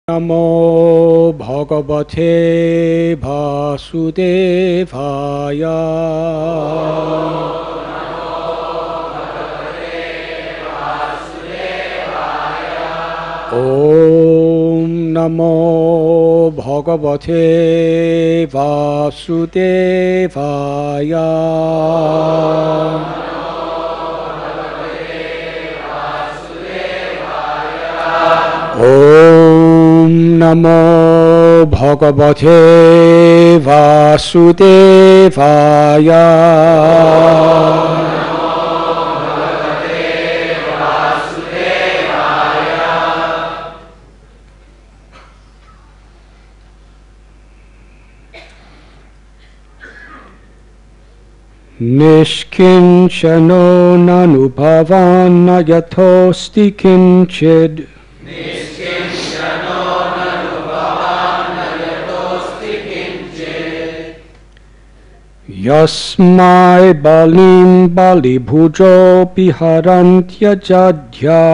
Namo Bhagavate Vasudevaya. Om Namo Bhagavate Vasudevaya. Om Namo Bhagavate Vasudevaya. Niskincanah nanubhavana yatosti kinchid. Yasmai balim bali bhujo piharantya jadya.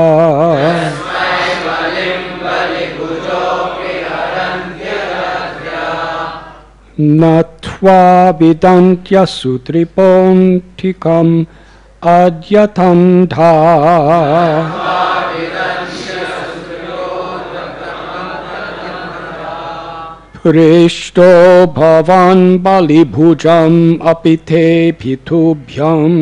Natva vidantya sutripontikam adyatandha. Prishto bhavan bali bhujam apite pitubhyam.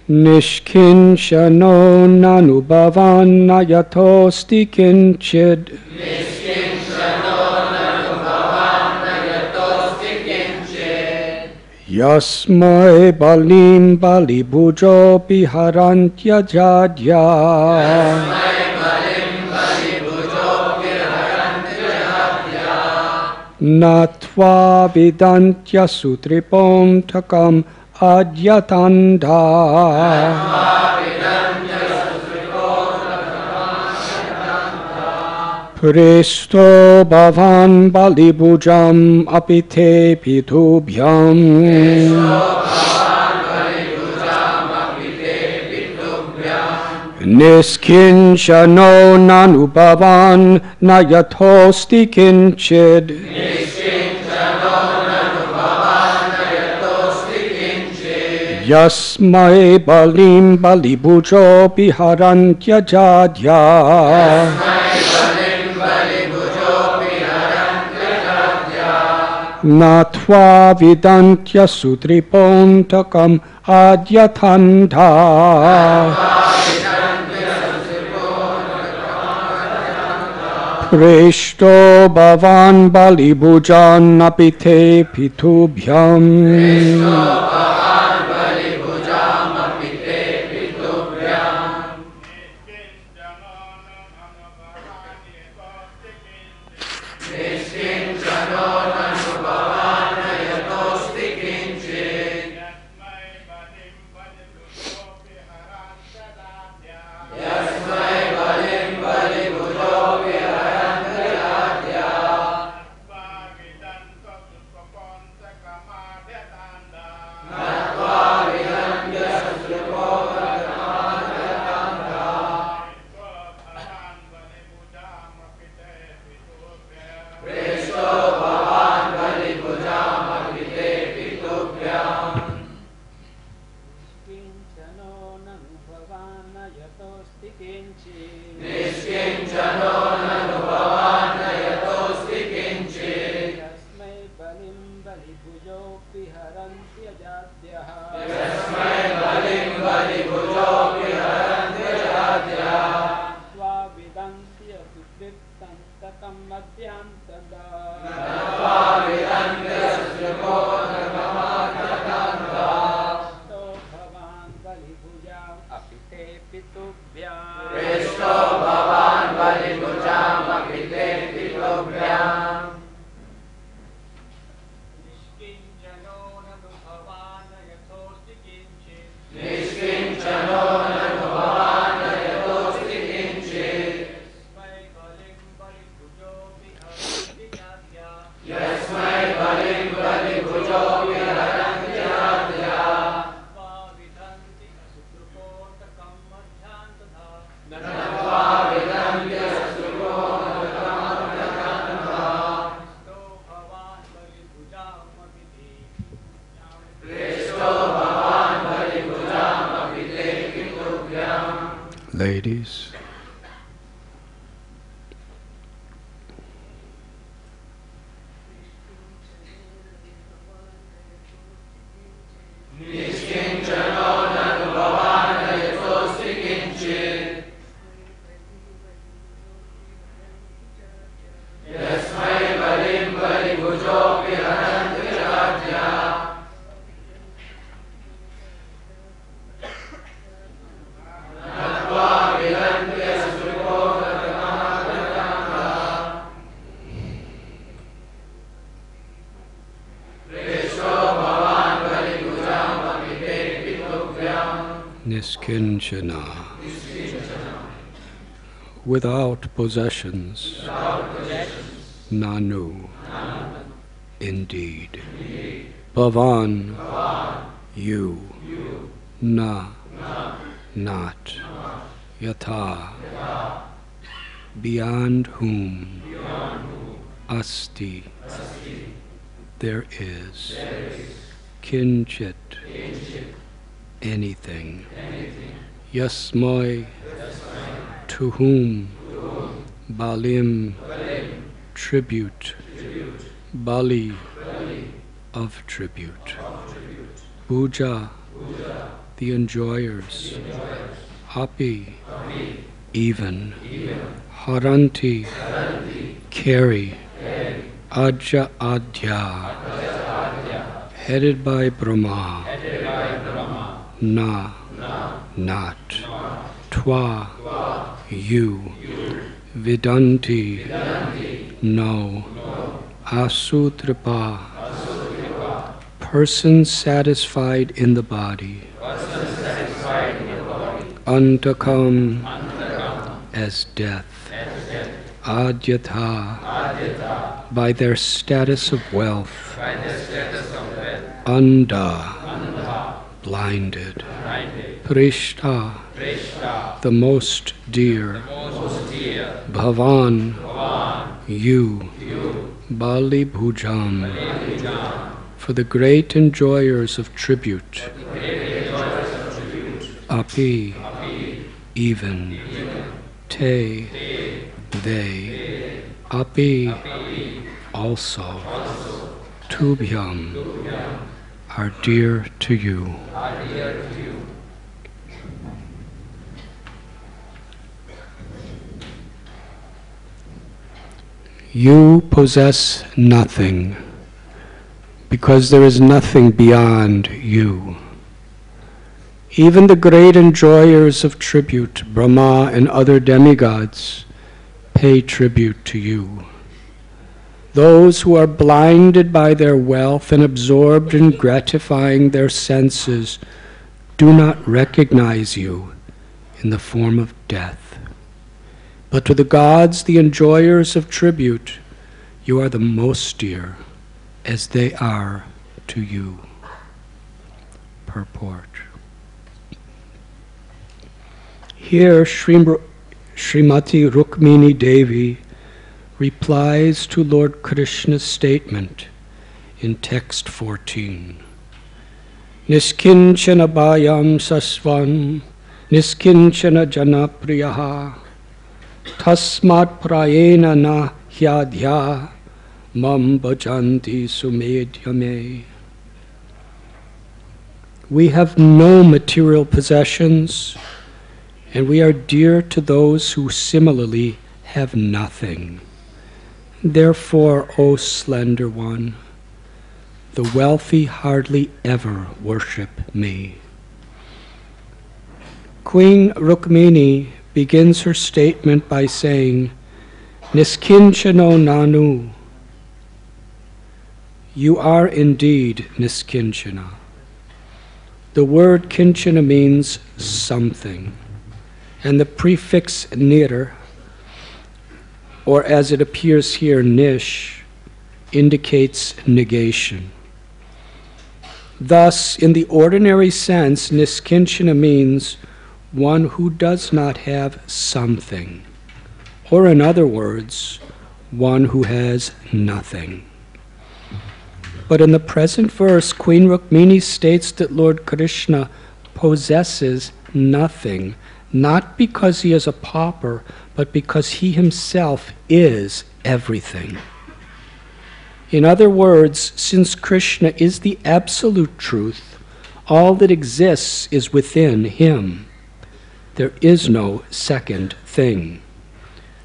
Niskincanah nanubhavan yatosti kinchid. Yasmai balim bali bhujo piharantya jadya. Natva vidantya sutripontakam adyatandha. Prishto bhavan bali bhujam apite pitubhyam. Niskincanah nanubhavan nayatosti kinchid. Yasmai balim bali bhujo piharantya jadya. Natva vidantya sutripontakam adyatandha. Prishto bhavan bali bhujan apite pitubhyam. ladies. Niskincanah, without possessions, Nanu, indeed. Bhavan, you. Na, not. Yatha, beyond whom. Asti, there is. Kinchit, anything. Yasmai, to whom. Balim, tribute. Bali, of tribute. Puja, the enjoyers. Api, even. Haranti, carry. Ajya adya, headed by Brahma. Na, not. Twa, you. Vidanti, no. Asutripa, person satisfied in the body. Antakam, as death. Adyatha, by their status of wealth. Anda, blinded. Prishta, the most dear. Bhavan, you. Bali Bhujam, for the great enjoyers of tribute. Api, even. Te, they. Api, also. Tubhyam, are dear to you. You possess nothing, because there is nothing beyond you. Even the great enjoyers of tribute, Brahma and other demigods, pay tribute to you. Those who are blinded by their wealth and absorbed in gratifying their senses do not recognize you in the form of death. But to the gods, the enjoyers of tribute, you are the most dear, as they are to you. Purport. Here, Srimati Rukmini Devi replies to Lord Krishna's statement in text 14. Niskincanah bhayam sasvam, niskincanah janapriyaha, tasmat prayena na hyadhya, mam bhajanti sumedhyame. We have no material possessions, and we are dear to those who similarly have nothing. Therefore, O slender one, the wealthy hardly ever worship me. Queen Rukmini begins her statement by saying, Niskinchano nanu. You are indeed Niskinchana. The word kinchana means something, and the prefix nir, or as it appears here, nish, indicates negation. Thus, in the ordinary sense, niskinchana means one who does not have something, or in other words, one who has nothing. But in the present verse, Queen Rukmini states that Lord Krishna possesses nothing, not because he is a pauper, but because he himself is everything. In other words, since Krishna is the absolute truth, all that exists is within him. There is no second thing,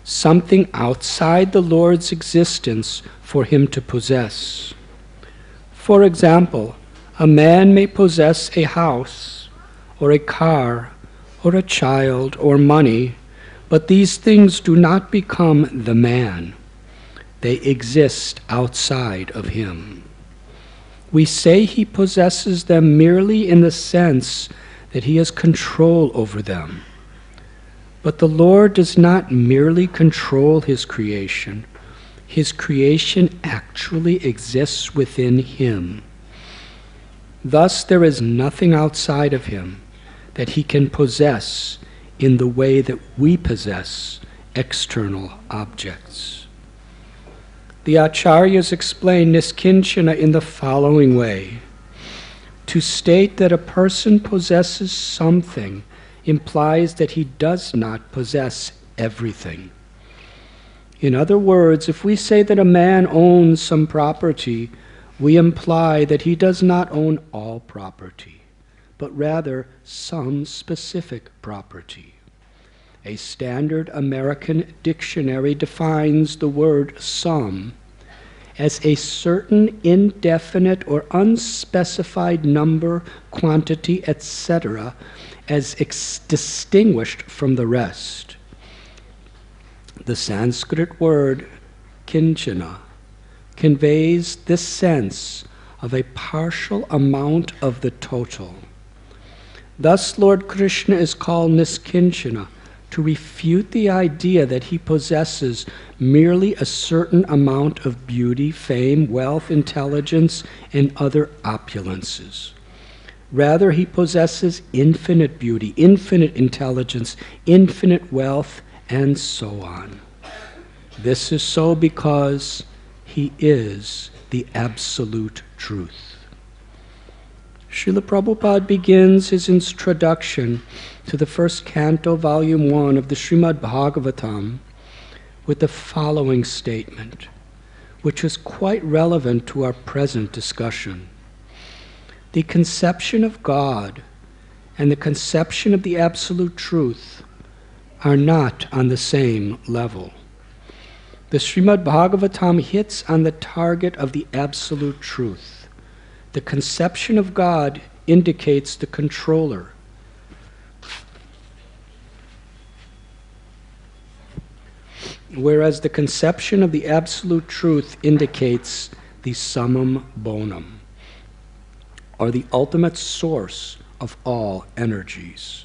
something outside the Lord's existence for him to possess. For example, a man may possess a house, or a car, or a child, or money, but these things do not become the man. They exist outside of him. We say he possesses them merely in the sense that he has control over them. But the Lord does not merely control his creation. His creation actually exists within him. Thus, there is nothing outside of him that he can possess in the way that we possess external objects. The Acharyas explain Niskincanah in the following way. To state that a person possesses something implies that he does not possess everything. In other words, if we say that a man owns some property, we imply that he does not own all property, but rather some specific property. A standard American dictionary defines the word some as a certain indefinite or unspecified number, quantity, etc., as distinguished from the rest. The Sanskrit word kinchana conveys this sense of a partial amount of the total. Thus, Lord Krishna is called Niskincanah to refute the idea that he possesses merely a certain amount of beauty, fame, wealth, intelligence, and other opulences. Rather, he possesses infinite beauty, infinite intelligence, infinite wealth, and so on. This is so because he is the absolute truth. Srila Prabhupada begins his introduction to the first canto, volume 1 of the Srimad Bhagavatam with the following statement, which is quite relevant to our present discussion. The conception of God and the conception of the absolute truth are not on the same level. The Srimad Bhagavatam hits on the target of the absolute truth. The conception of God indicates the controller. Whereas the conception of the absolute truth indicates the summum bonum, or the ultimate source of all energies.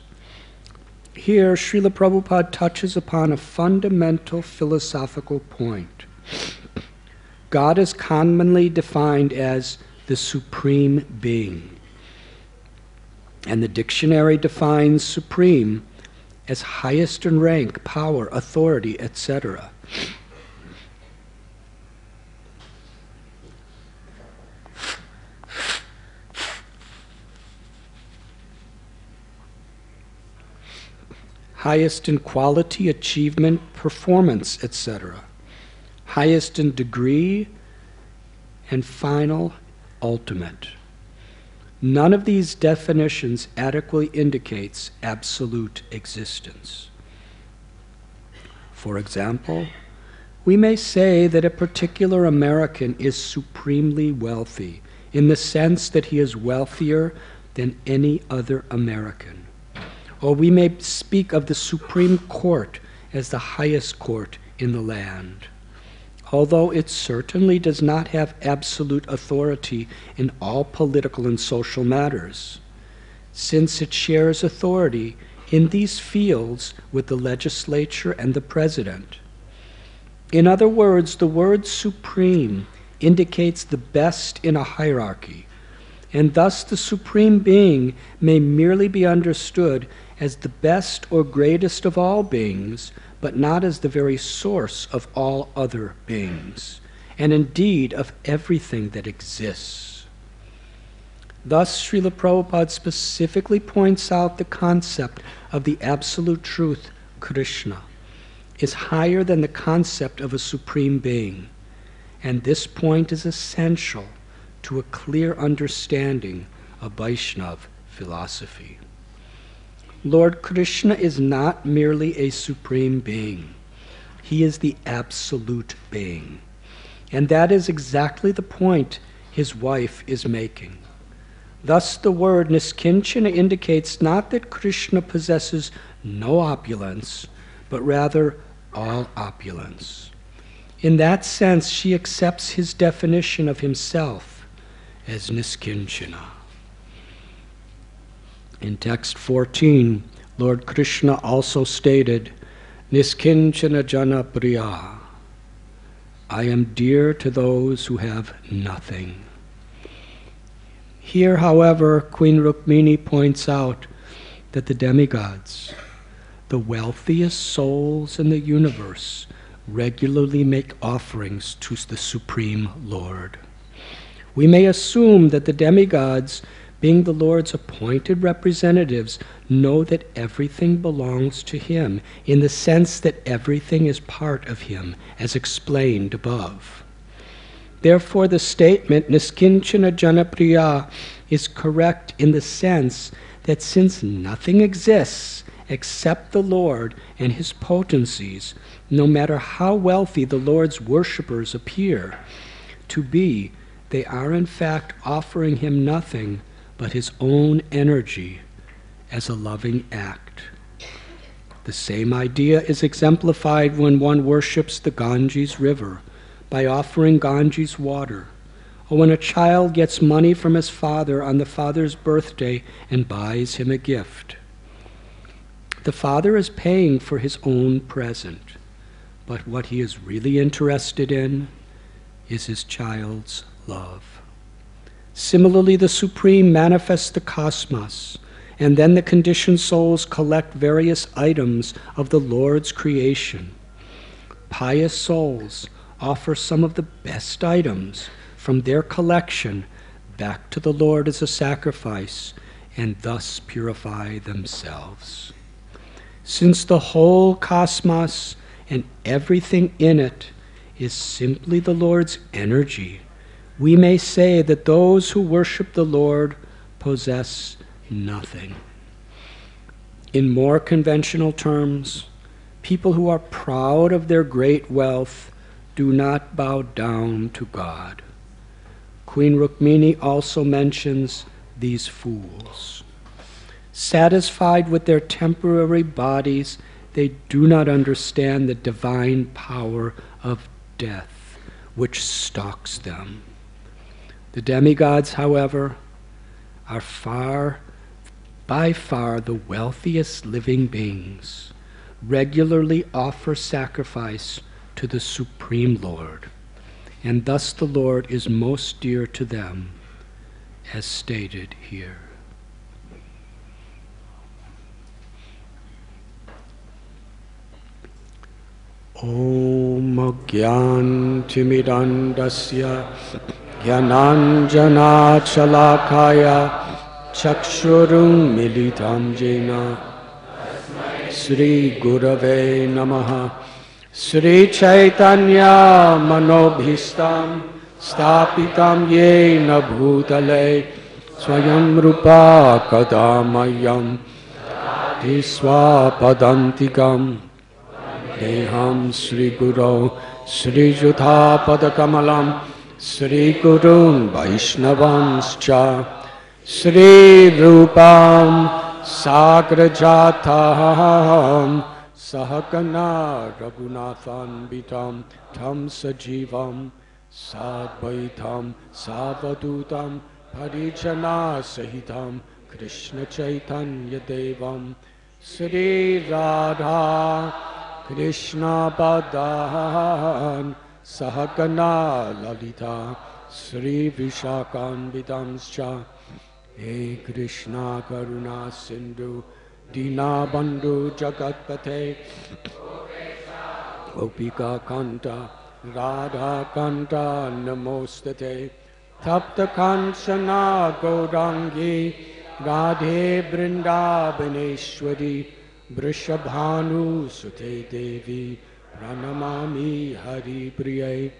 Here, Srila Prabhupada touches upon a fundamental philosophical point. God is commonly defined as the Supreme Being, and the dictionary defines supreme as highest in rank, power, authority, etc. Highest in quality, achievement, performance, etc. Highest in degree, and final, ultimate. None of these definitions adequately indicates absolute existence. For example, we may say that a particular American is supremely wealthy in the sense that he is wealthier than any other American. Or we may speak of the Supreme Court as the highest court in the land, although it certainly does not have absolute authority in all political and social matters, since it shares authority in these fields with the legislature and the president. In other words, the word supreme indicates the best in a hierarchy, and thus the Supreme Being may merely be understood as the best or greatest of all beings, but not as the very source of all other beings, and indeed of everything that exists. Thus, Srila Prabhupada specifically points out the concept of the absolute truth, Krishna, is higher than the concept of a supreme being, and this point is essential to a clear understanding of Vaishnava philosophy. Lord Krishna is not merely a supreme being. He is the absolute being. And that is exactly the point his wife is making. Thus the word Niskincanah indicates not that Krishna possesses no opulence, but rather all opulence. In that sense, she accepts his definition of himself as Niskincanah. In text 14, Lord Krishna also stated, Niskincanah jana priya. I am dear to those who have nothing. Here, however, Queen Rukmini points out that the demigods, the wealthiest souls in the universe, regularly make offerings to the Supreme Lord. We may assume that the demigods, being the Lord's appointed representatives, know that everything belongs to him, in the sense that everything is part of him, as explained above. Therefore, the statement, Niskincanah jana priya, is correct in the sense that since nothing exists except the Lord and his potencies, no matter how wealthy the Lord's worshippers appear to be, they are in fact offering him nothing but his own energy as a loving act. The same idea is exemplified when one worships the Ganges River by offering Ganges water, or when a child gets money from his father on the father's birthday and buys him a gift. The father is paying for his own present, but what he is really interested in is his child's love. Similarly, the Supreme manifests the cosmos, and then the conditioned souls collect various items of the Lord's creation. Pious souls offer some of the best items from their collection back to the Lord as a sacrifice, and thus purify themselves. Since the whole cosmos and everything in it is simply the Lord's energy, we may say that those who worship the Lord possess nothing. In more conventional terms, people who are proud of their great wealth do not bow down to God. Queen Rukmini also mentions these fools. Satisfied with their temporary bodies, they do not understand the divine power of death, which stalks them. The demigods, however, are by far the wealthiest living beings, regularly offer sacrifice to the Supreme Lord, and thus the Lord is most dear to them, as stated here. Om Gyantimidandasya Gyananjana Chalakaya Chakshurum Militam Jena Sri Gurave Namaha Sri Chaitanya Manobhistam Stapitam Yena Bhutale Swayam Rupa Kadamayam Diswa Padantikam Deham Sri Guru Sri Jutha Padakamalam Sri Gurun Vaishnavanscha Sri Rupam Sagrajatam Sahakana Raghunathan Bitam Tam Sajivam Sadvaitam Savadutam Parijana Sahitam Krishna Chaitanya Devam Sri Radha Krishna Badan Sahagana Lalita Sri Vishakan Vidamscha He Krishna Karuna Sindhu Dina Bandhu Jagatpate Gopika Kanta Radha Kanta Namostate Tapta Kanchana Gaurangi Radhe Vrindavaneshwari Vrishabhanu Sute Devi Pranamami Hari Priyai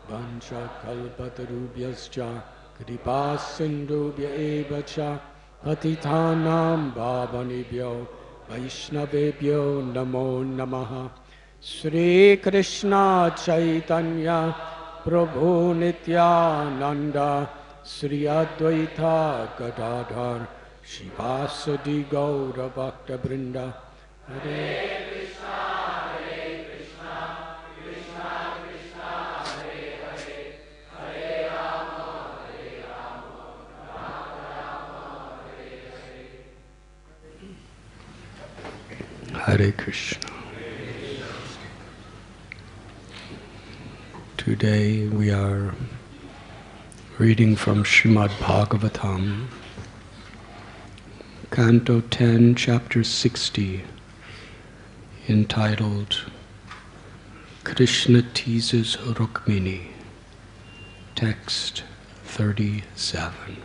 Vancha Kalpatarubhyascha Kripa Sindhubhya Evacha Patitanam Bhavanibhyo Vaishnavebhyo Namo Namaha Sri Krishna Chaitanya Prabhu Nityananda Sri Advaita Gadadhar Shivasadi Gaura Bhakta Vrinda Hare Hare Krishna. Today we are reading from Srimad Bhagavatam, Canto 10, Chapter 60, entitled Krishna Teases Rukmini, text 37.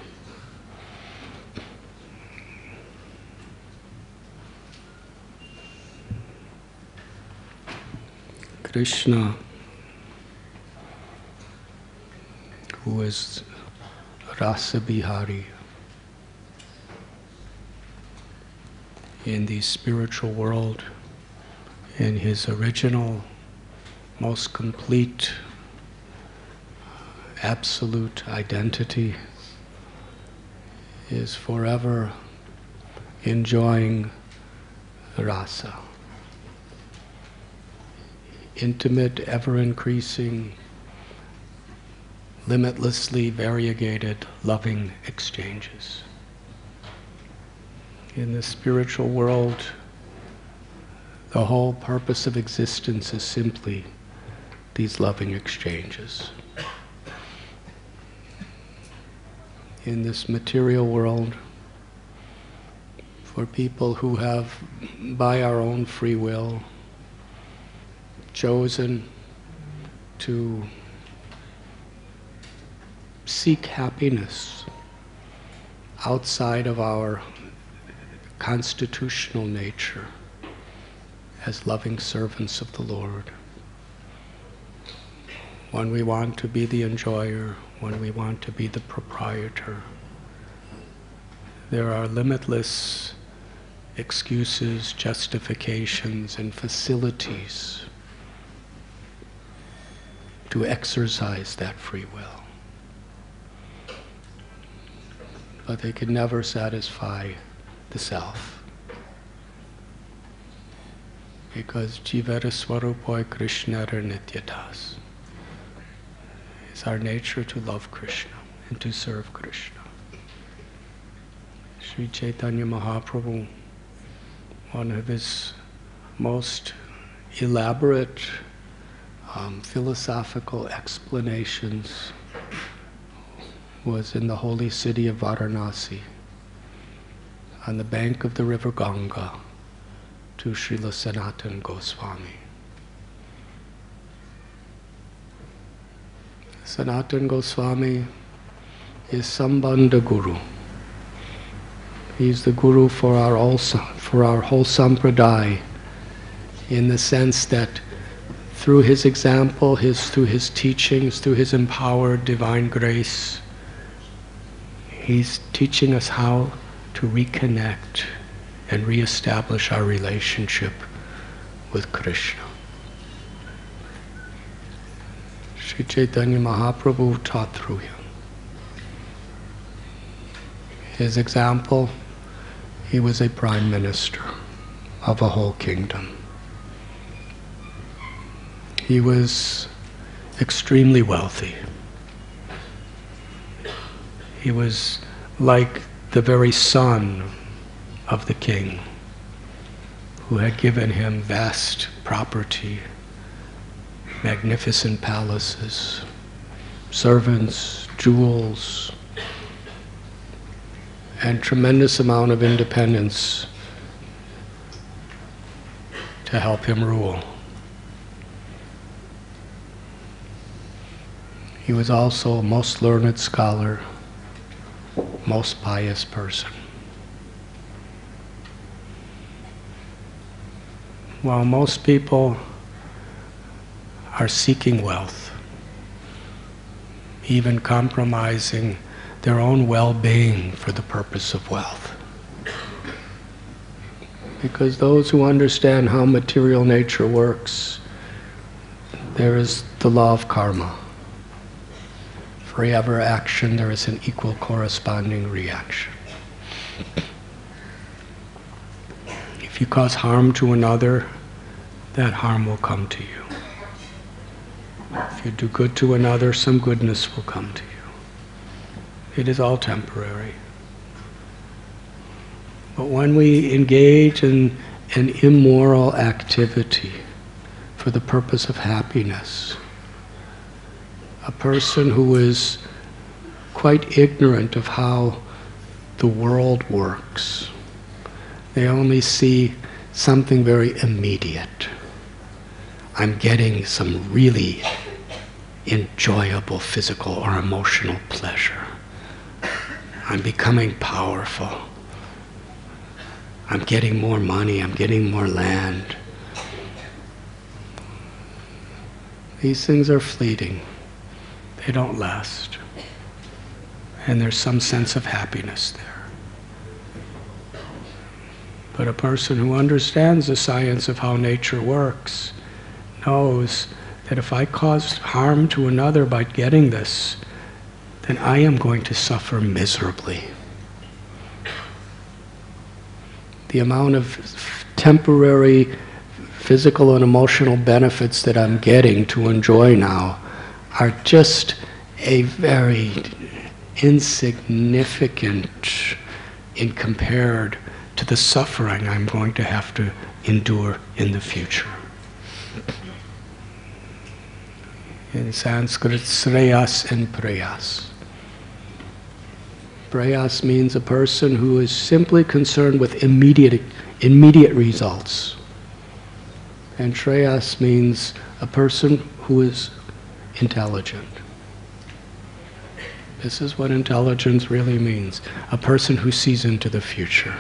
Krishna, who is Rasa Bihari in the spiritual world, in his original, most complete, absolute identity, is forever enjoying rasa. Intimate, ever-increasing, limitlessly variegated, loving exchanges. In the spiritual world, the whole purpose of existence is simply these loving exchanges. In this material world, for people who have, by our own free will, chosen to seek happiness outside of our constitutional nature as loving servants of the Lord. When we want to be the enjoyer, when we want to be the proprietor, there are limitless excuses, justifications, and facilities to exercise that free will. But they can never satisfy the self. Because Jivara Swarupoi Krishnara Nityadas. It's our nature to love Krishna and to serve Krishna. Sri Chaitanya Mahaprabhu, one of his most elaborate philosophical explanations was in the holy city of Varanasi, on the bank of the river Ganga, to Srila Sanatan Goswami. Sanatan Goswami is Sambandha Guru. He's the Guru for our whole sampradaya, in the sense that through his example, through his teachings, through his empowered divine grace, he's teaching us how to reconnect and reestablish our relationship with Krishna. Sri Chaitanya Mahaprabhu taught through him. His example, he was a prime minister of a whole kingdom. He was extremely wealthy. He was like the very son of the king, who had given him vast property, magnificent palaces, servants, jewels, and tremendous amount of independence to help him rule. He was also a most learned scholar, most pious person. While most people are seeking wealth, even compromising their own well-being for the purpose of wealth. Because those who understand how material nature works, there is the law of karma. For every action, there is an equal corresponding reaction. If you cause harm to another, that harm will come to you. If you do good to another, some goodness will come to you. It is all temporary. But when we engage in an immoral activity for the purpose of happiness, a person who is quite ignorant of how the world works, they only see something very immediate. I'm getting some really enjoyable physical or emotional pleasure. I'm becoming powerful. I'm getting more money, I'm getting more land. These things are fleeting. They don't last. And there's some sense of happiness there. But a person who understands the science of how nature works knows that if I cause harm to another by getting this, then I am going to suffer miserably. The amount of temporary physical and emotional benefits that I'm getting to enjoy now are just a very insignificant in compared to the suffering I'm going to have to endure in the future. In Sanskrit, sreyas and preyas. Preyas means a person who is simply concerned with immediate results. And shreyas means a person who is intelligent. This is what intelligence really means. A person who sees into the future.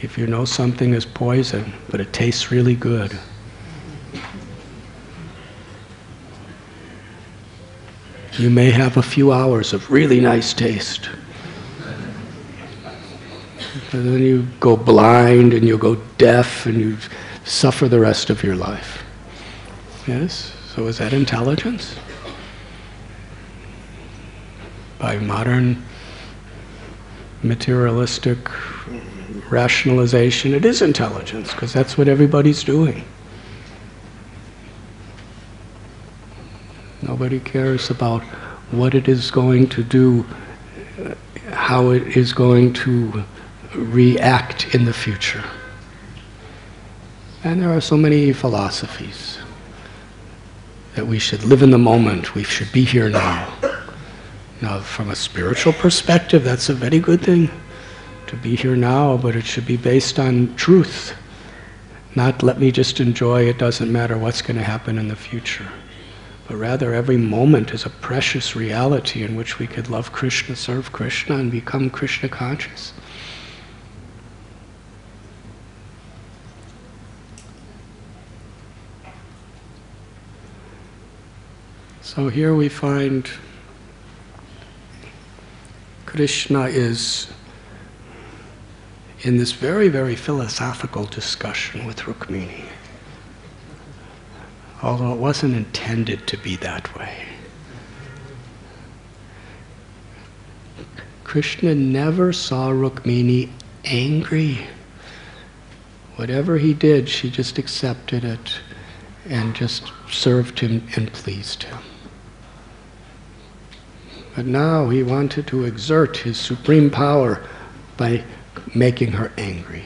If you know something is poison, but it tastes really good, you may have a few hours of really nice taste. And then you go blind and you go deaf and you suffer the rest of your life. Yes? So is that intelligence? By modern materialistic rationalization, it is intelligence, because that's what everybody's doing. Nobody cares about what it is going to do, how it is going to react in the future. And there are so many philosophies that we should live in the moment, we should be here now. Now, from a spiritual perspective, that's a very good thing, to be here now, but it should be based on truth. Not let me just enjoy, it doesn't matter what's going to happen in the future. But rather, every moment is a precious reality in which we could love Krishna, serve Krishna, and become Krishna conscious. So here we find Krishna is in this very, very philosophical discussion with Rukmini. Although it wasn't intended to be that way. Krishna never saw Rukmini angry. Whatever he did, she just accepted it and just served him and pleased him. But now he wanted to exert his supreme power by making her angry.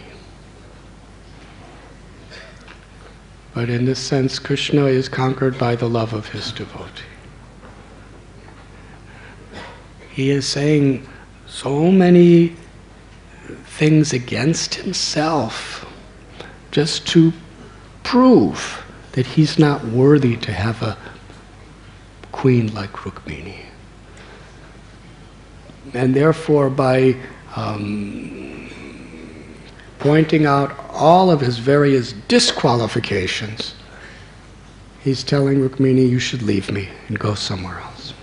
But in this sense, Krishna is conquered by the love of his devotee. He is saying so many things against himself just to prove that he's not worthy to have a queen like Rukmini. And therefore, by pointing out all of his various disqualifications, he's telling Rukmini, you should leave me and go somewhere else.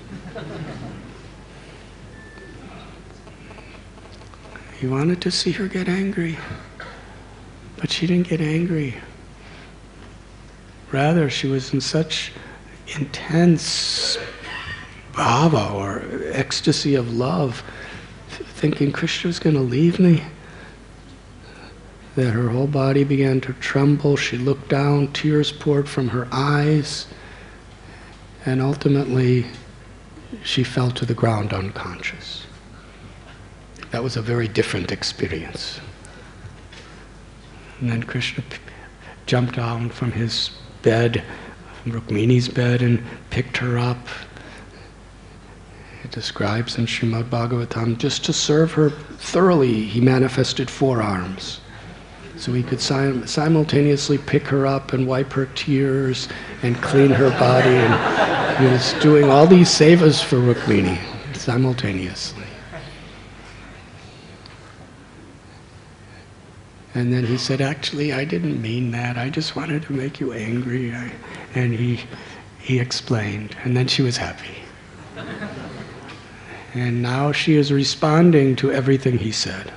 He wanted to see her get angry, but she didn't get angry. Rather, she was in such intense bhava, or ecstasy of love, thinking Krishna's going to leave me, that her whole body began to tremble. She looked down, tears poured from her eyes, and ultimately she fell to the ground unconscious. That was a very different experience. And then Krishna jumped down from his bed, from Rukmini's bed, and picked her up. It describes in Srimad Bhagavatam, just to serve her thoroughly, he manifested 4 arms. So he could simultaneously pick her up and wipe her tears and clean her body. And he was doing all these sevas for Rukmini simultaneously. And then he said, actually, I didn't mean that. I just wanted to make you angry. And he explained. And then she was happy. And now she is responding to everything he said.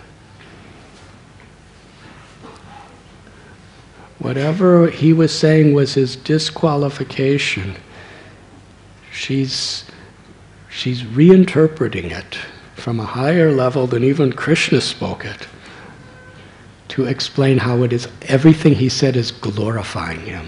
Whatever he was saying was his disqualification, she's reinterpreting it from a higher level than even Krishna spoke it, to explain how it is, everything he said is glorifying him.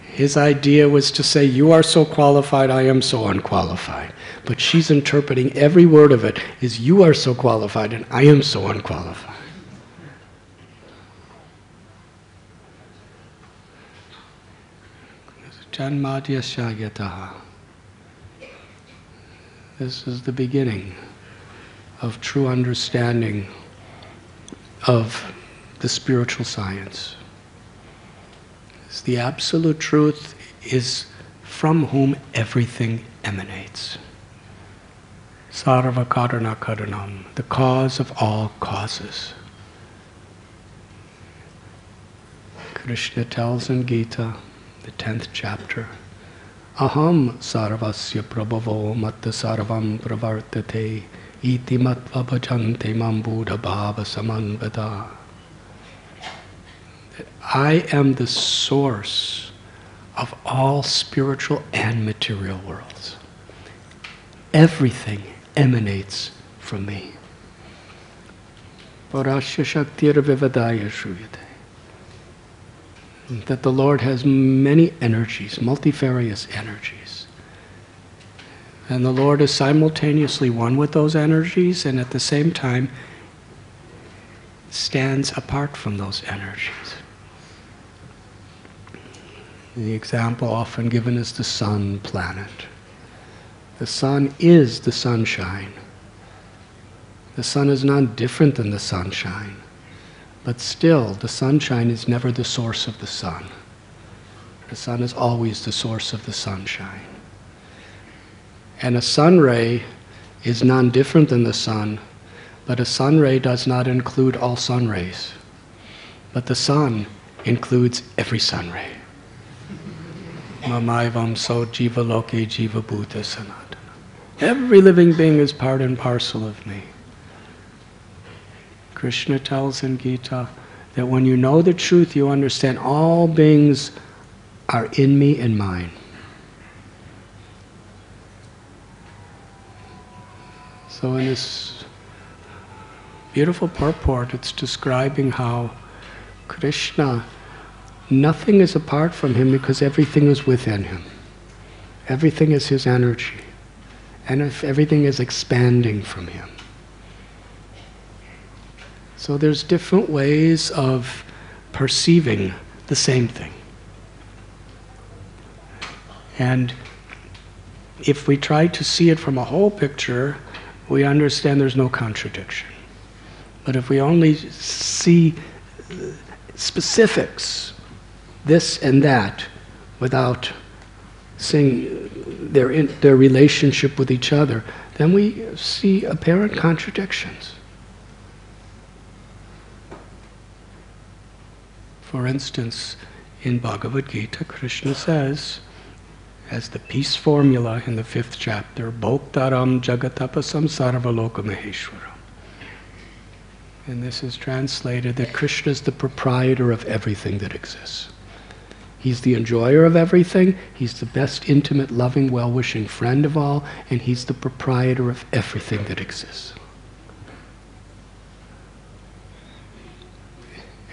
His idea was to say, you are so qualified, I am so unqualified. But she's interpreting every word of it as, you are so qualified and I am so unqualified. Janmadyasya yataha. This is the beginning of true understanding of the spiritual science. The absolute truth is from whom everything emanates. Sarva karana karanam, the cause of all causes. Krishna tells in Gita, the 10th chapter, Aham sarvasya prabhavo matta sarvam pravartate iti matva bhajante mam buddha bhava samanvada. I am the source of all spiritual and material worlds. Everything emanates from me. Parasya shaktir vivadaya shruyate. That the Lord has many energies, multifarious energies. And the Lord is simultaneously one with those energies, and at the same time stands apart from those energies. The example often given is the sun planet. The sun is the sunshine. The sun is not different than the sunshine. But still, the sunshine is never the source of the sun. The sun is always the source of the sunshine. And a sun ray is non-different than the sun, but a sun ray does not include all sun rays. But the sun includes every sun ray. Mamaivam so jiva loke jiva bhuta sanatana. Every living being is part and parcel of me. Krishna tells in Gita that when you know the truth, you understand all beings are in me and mine. So in this beautiful purport, it's describing how Krishna, nothing is apart from him because everything is within him. Everything is his energy. And if everything is expanding from him. So there's different ways of perceiving the same thing. And if we try to see it from a whole picture, we understand there's no contradiction. But if we only see specifics, this and that, without seeing their relationship with each other, then we see apparent contradictions. For instance, in Bhagavad Gita, Krishna says, as the peace formula in the 5th chapter, Bhoktaram Jagatapasam Sarvaloka Maheshwaram. And this is translated that Krishna is the proprietor of everything that exists. He's the enjoyer of everything, he's the best, intimate, loving, well-wishing friend of all, and he's the proprietor of everything that exists.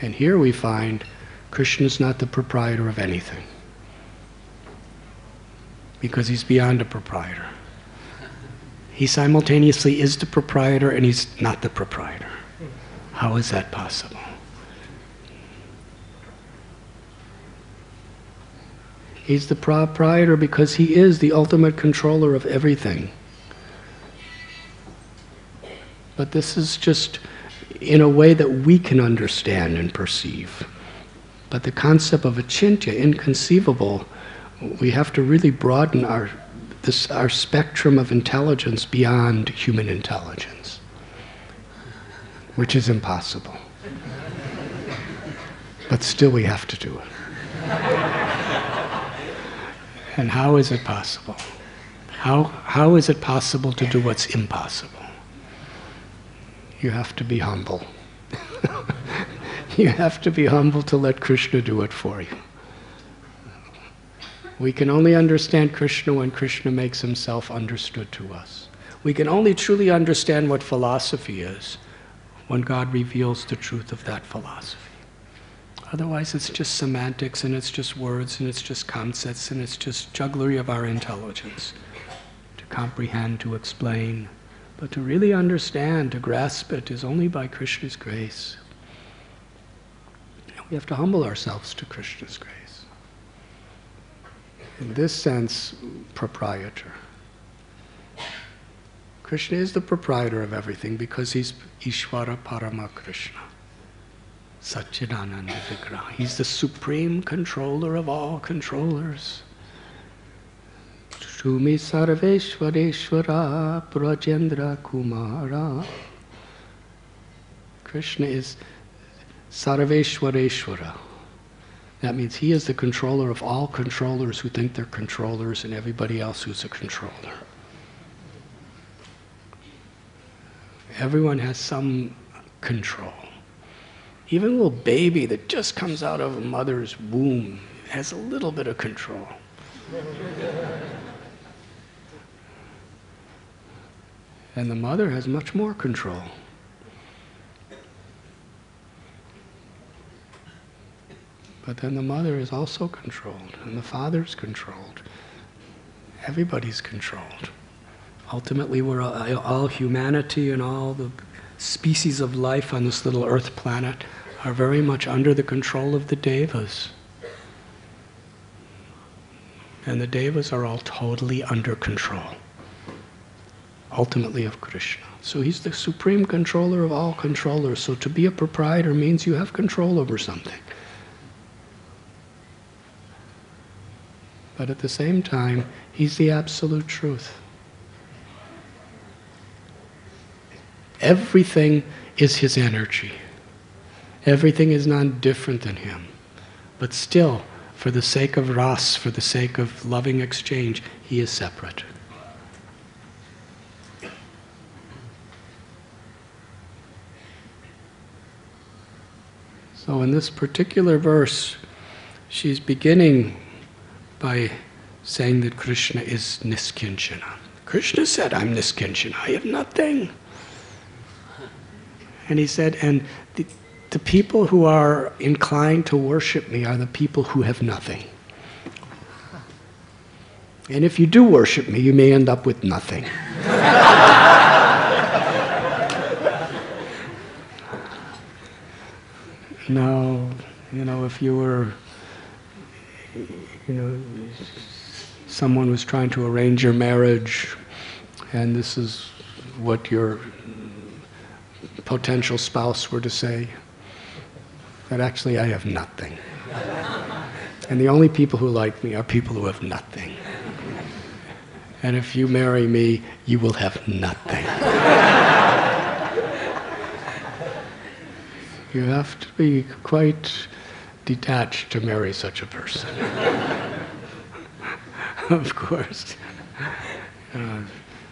And here we find Krishna is not the proprietor of anything, because he's beyond a proprietor. He simultaneously is the proprietor and he's not the proprietor. How is that possible? He's the proprietor because he is the ultimate controller of everything. But this is just in a way that we can understand and perceive. But the concept of achintya, inconceivable, we have to really broaden our spectrum of intelligence beyond human intelligence, which is impossible. But still we have to do it. And how is it possible? How is it possible to do what's impossible? You have to be humble. You have to be humble to let Krishna do it for you. We can only understand Krishna when Krishna makes himself understood to us. We can only truly understand what philosophy is when God reveals the truth of that philosophy. Otherwise it's just semantics, and it's just words, and it's just concepts, and it's just jugglery of our intelligence to comprehend, to explain. But to really understand, to grasp it, is only by Krishna's grace. We have to humble ourselves to Krishna's grace. In this sense, proprietor. Krishna is the proprietor of everything because he's Ishvara Parama Krishna. Satchidananda Vigraha. He's the supreme controller of all controllers. Shumi Sarveshwareshwara Prajendra Kumara. Krishna is Sarveshwareshwara. That means he is the controller of all controllers who think they're controllers and everybody else who's a controller. Everyone has some control. Even a little baby that just comes out of a mother's womb has a little bit of control. And the mother has much more control. But then the mother is also controlled, and the father's controlled. Everybody's controlled. Ultimately, we're all humanity and all the species of life on this little earth planet are very much under the control of the devas. And the devas are all totally under control, ultimately of Krishna. So he's the supreme controller of all controllers. So to be a proprietor means you have control over something. But at the same time, he's the absolute truth. Everything is his energy. Everything is not different than him. But still, for the sake of ras, for the sake of loving exchange, he is separate. So in this particular verse, she's beginning by saying that Krishna is Niskincanah. Krishna said, I'm Niskincanah, I have nothing. And he said, and the people who are inclined to worship me are the people who have nothing. And if you do worship me, you may end up with nothing. No, if you were, someone was trying to arrange your marriage, and this is what your potential spouse were to say that actually I have nothing. And the only people who like me are people who have nothing. And if you marry me, you will have nothing. You have to be quite detached to marry such a person. Of course.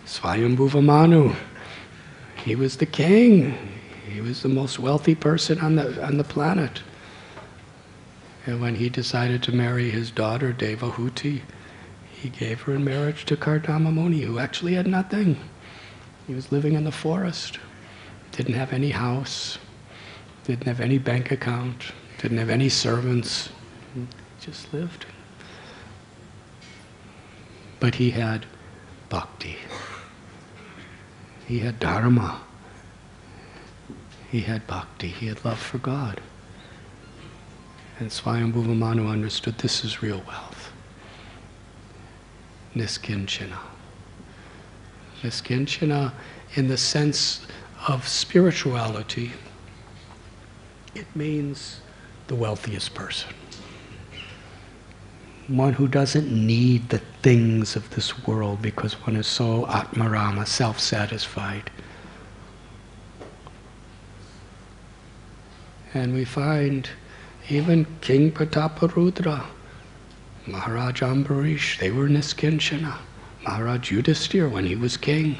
Swayambhuva Manu, he was the king. He was the most wealthy person on the planet. And when he decided to marry his daughter Devahuti, he gave her in marriage to Kardama Muni, who actually had nothing. He was living in the forest, didn't have any house, didn't have any bank account, didn't have any servants, just lived. But he had bhakti. He had dharma. He had bhakti. He had love for God. And Swayambhuva Manu understood this is real wealth. Niskincanah. Niskincanah, in the sense of spirituality, it means the wealthiest person. One who doesn't need the things of this world because one is so atmarama, self-satisfied. And we find even King Prataparudra, Maharaj Ambarish, they were Niskincanah. Maharaj Yudhisthira, when he was king,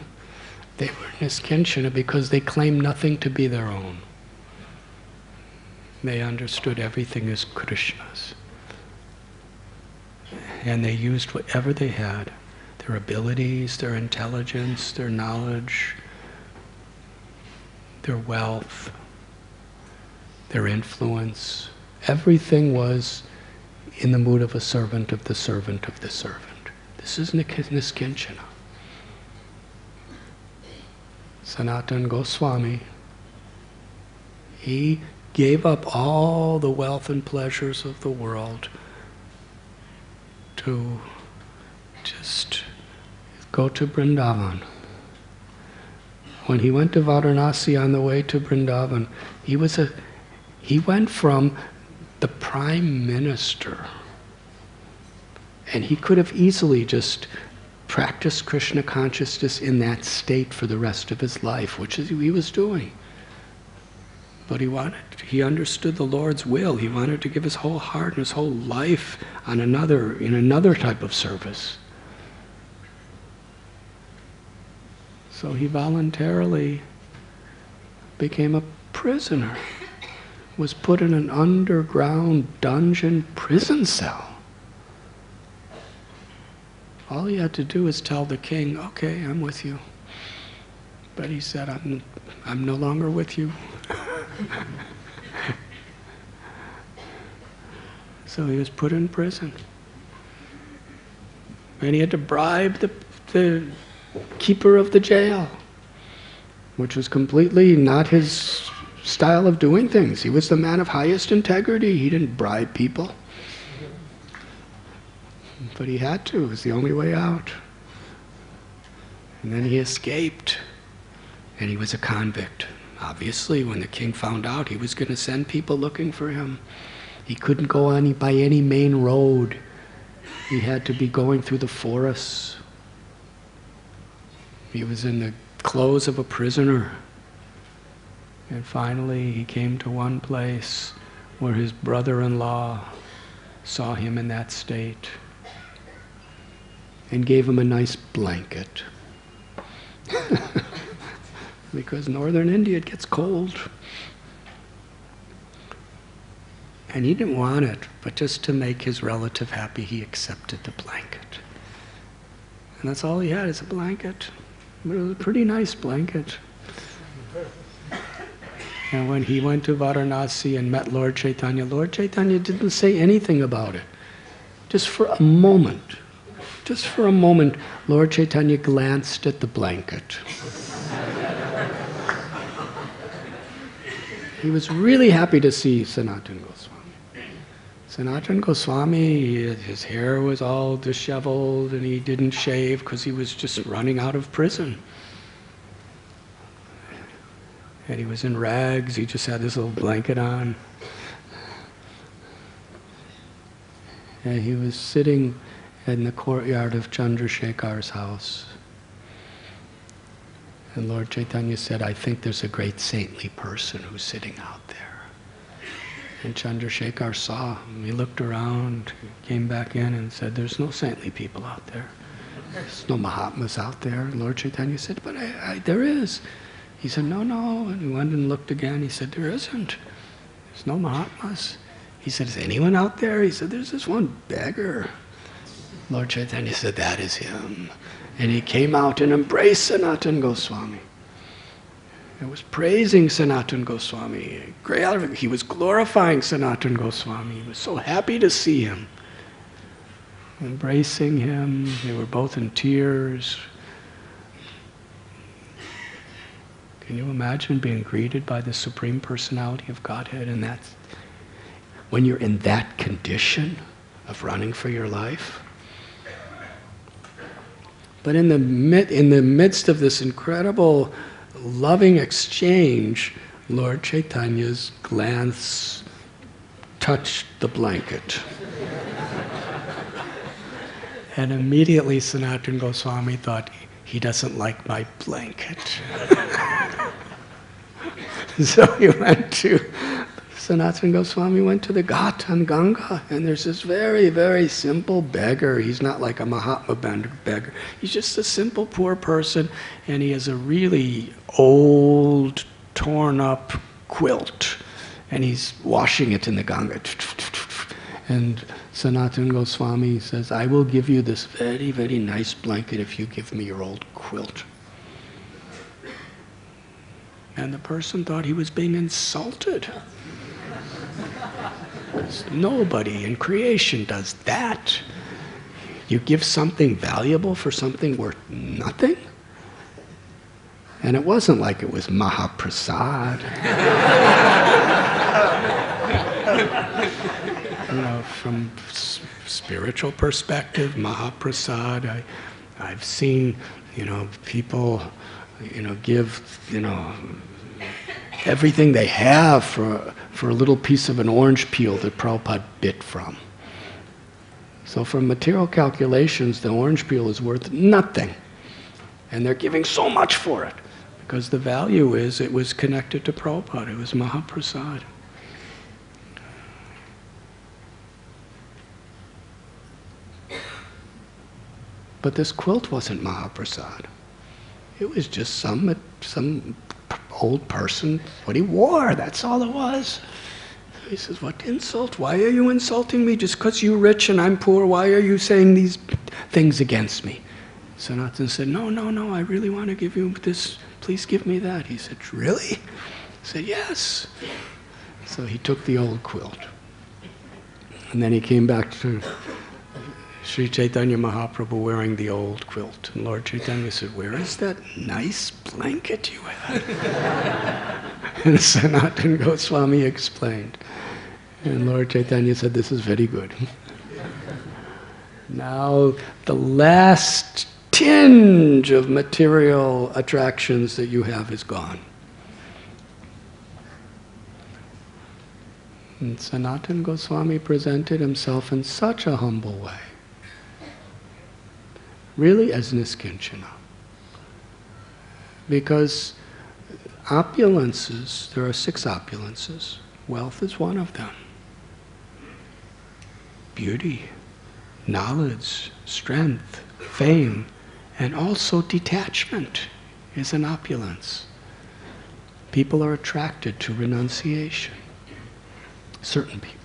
they were Niskincanah because they claimed nothing to be their own. They understood everything as Krishna's. And they used whatever they had, their abilities, their intelligence, their knowledge, their wealth, their influence. Everything was in the mood of a servant of the servant of the servant. This is Niskincanah. Sanatan Goswami, he gave up all the wealth and pleasures of the world to just go to Vrindavan. When he went to Varanasi on the way to Vrindavan, he went from the prime minister, and he could have easily just practiced Krishna consciousness in that state for the rest of his life, which is he was doing. But he understood the Lord's will. He wanted to give his whole heart and his whole life in another type of service. So he voluntarily became a prisoner, was put in an underground dungeon prison cell. All he had to do was tell the king, okay, I'm with you. But he said, I'm no longer with you. So he was put in prison. And he had to bribe the keeper of the jail, which was completely not his style of doing things. He was the man of highest integrity. He didn't bribe people. But he had to. It was the only way out. And then he escaped. And he was a convict. Obviously, when the king found out, he was going to send people looking for him. He couldn't go by any main road. He had to be going through the forests. He was in the clothes of a prisoner. And finally, he came to one place where his brother-in-law saw him in that state and gave him a nice blanket. Because northern India, it gets cold. And he didn't want it, but just to make his relative happy, he accepted the blanket. And that's all he had, is a blanket. But it was a pretty nice blanket. And when he went to Varanasi and met Lord Chaitanya didn't say anything about it. Just for a moment, Lord Chaitanya glanced at the blanket. He was really happy to see Sanatan Goswami. Sanatan Goswami, his hair was all disheveled and he didn't shave because he was just running out of prison. And he was in rags, he just had this little blanket on. And he was sitting in the courtyard of Chandrasekhar's house. And Lord Chaitanya said, I think there's a great saintly person who's sitting out there. And Chandrasekhar saw him. He looked around, came back in and said, there's no saintly people out there. There's no Mahatmas out there. And Lord Chaitanya said, but there is. He said, no. And he went and looked again. He said, there isn't. There's no Mahatmas. He said, is anyone out there? He said, there's this one beggar. Lord Chaitanya said, that is him. And he came out and embraced Sanatan Goswami. He was praising Sanatan Goswami. He was glorifying Sanatan Goswami. He was so happy to see him. Embracing him. They were both in tears. Can you imagine being greeted by the Supreme Personality of Godhead? And that's when you're in that condition of running for your life. But in the midst of this incredible loving exchange, Lord Chaitanya's glance touched the blanket. And immediately Sanatan Goswami thought, he doesn't like my blanket. So Sanatan Goswami went to the Ghat on Ganga, and there's this very, very simple beggar. He's not like a Mahatma beggar. He's just a simple poor person, and he has a really old, torn up quilt, and he's washing it in the Ganga. And Sanatan Goswami says, I will give you this very, very nice blanket if you give me your old quilt. And the person thought he was being insulted. Nobody in creation does that. You give something valuable for something worth nothing? And it wasn't like it was Mahaprasad. From spiritual perspective, Mahaprasad, I've seen, people, give, everything they have for a little piece of an orange peel that Prabhupada bit from. So from material calculations, the orange peel is worth nothing. And they're giving so much for it. Because the value is it was connected to Prabhupada. It was Mahaprasad. But this quilt wasn't Mahaprasad. It was just some old person, what he wore, that's all it was. He says, what insult? Why are you insulting me? Just because you're rich and I'm poor, why are you saying these things against me? Sanatan said, no, I really want to give you this. Please give me that. He said, really? He said, yes. So he took the old quilt. And then he came back to Sri Chaitanya Mahaprabhu wearing the old quilt. And Lord Chaitanya said, where is that nice blanket you had? And Sanatan Goswami explained. And Lord Chaitanya said, this is very good. Now, the last tinge of material attractions that you have is gone. And Sanatan Goswami presented himself in such a humble way. Really as Niskincanah. Because opulences, there are 6 opulences. Wealth is one of them. Beauty, knowledge, strength, fame, and also detachment is an opulence. People are attracted to renunciation. Certain people.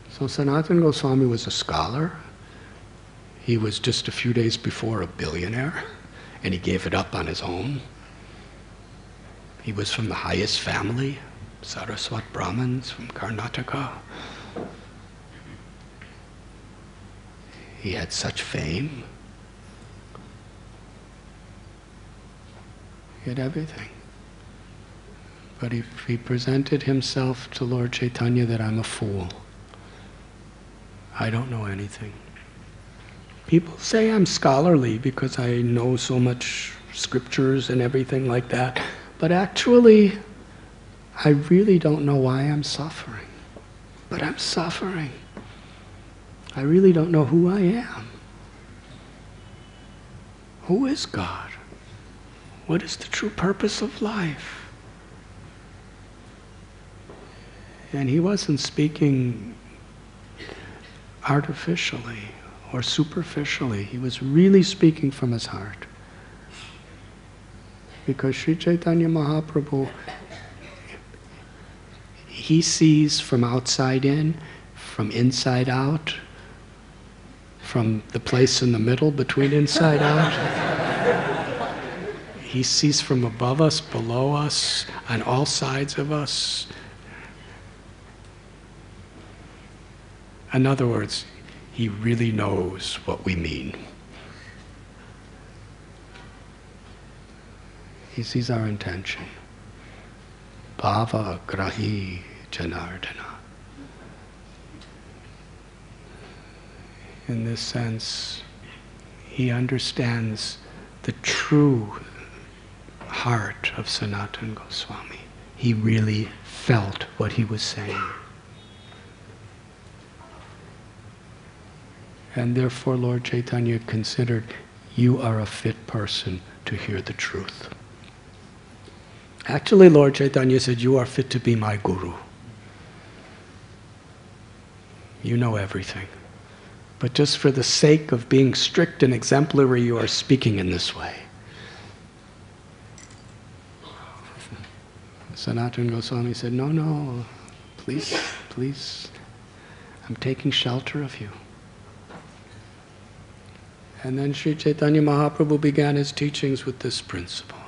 So Sanatan Goswami was a scholar. He was just a few days before a billionaire, and he gave it up on his own. He was from the highest family, Saraswat Brahmins from Karnataka. He had such fame. He had everything. But he presented himself to Lord Chaitanya that I'm a fool. I don't know anything. People say I'm scholarly because I know so much scriptures and everything like that. But actually, I really don't know why I'm suffering. But I'm suffering. I really don't know who I am. Who is God? What is the true purpose of life? And he wasn't speaking artificially or superficially. He was really speaking from his heart. Because Sri Chaitanya Mahaprabhu, he sees from outside in, from inside out, from the place in the middle between inside out. He sees from above us, below us, on all sides of us. In other words, he really knows what we mean. He sees our intention. Bhava grahi janardana. In this sense, he understands the true heart of Sanatan Goswami. He really felt what he was saying. And therefore Lord Chaitanya considered, you are a fit person to hear the truth. Actually, Lord Chaitanya said, you are fit to be my guru. You know everything. But just for the sake of being strict and exemplary, you are speaking in this way. Sanatan Goswami said, no, no, please, please, I'm taking shelter of you. And then Sri Chaitanya Mahaprabhu began his teachings with this principle.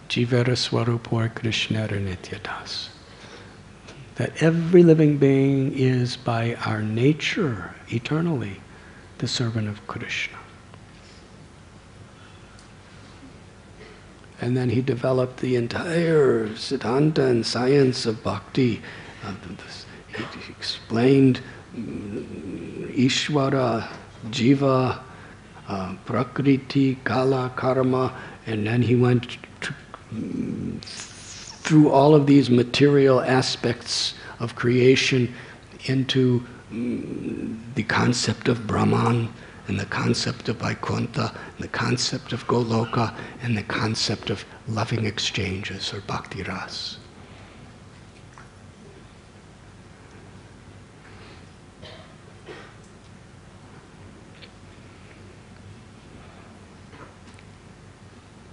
Jivara Swarupor Krishnara Nityadas. That every living being is by our nature, eternally, the servant of Krishna. And then he developed the entire Siddhanta and science of bhakti. He explained Ishvara, Jiva, Prakriti, Kala, Karma, and then he went through all of these material aspects of creation into the concept of Brahman, and the concept of Vaikuntha, and the concept of Goloka, and the concept of loving exchanges, or Bhakti Ras.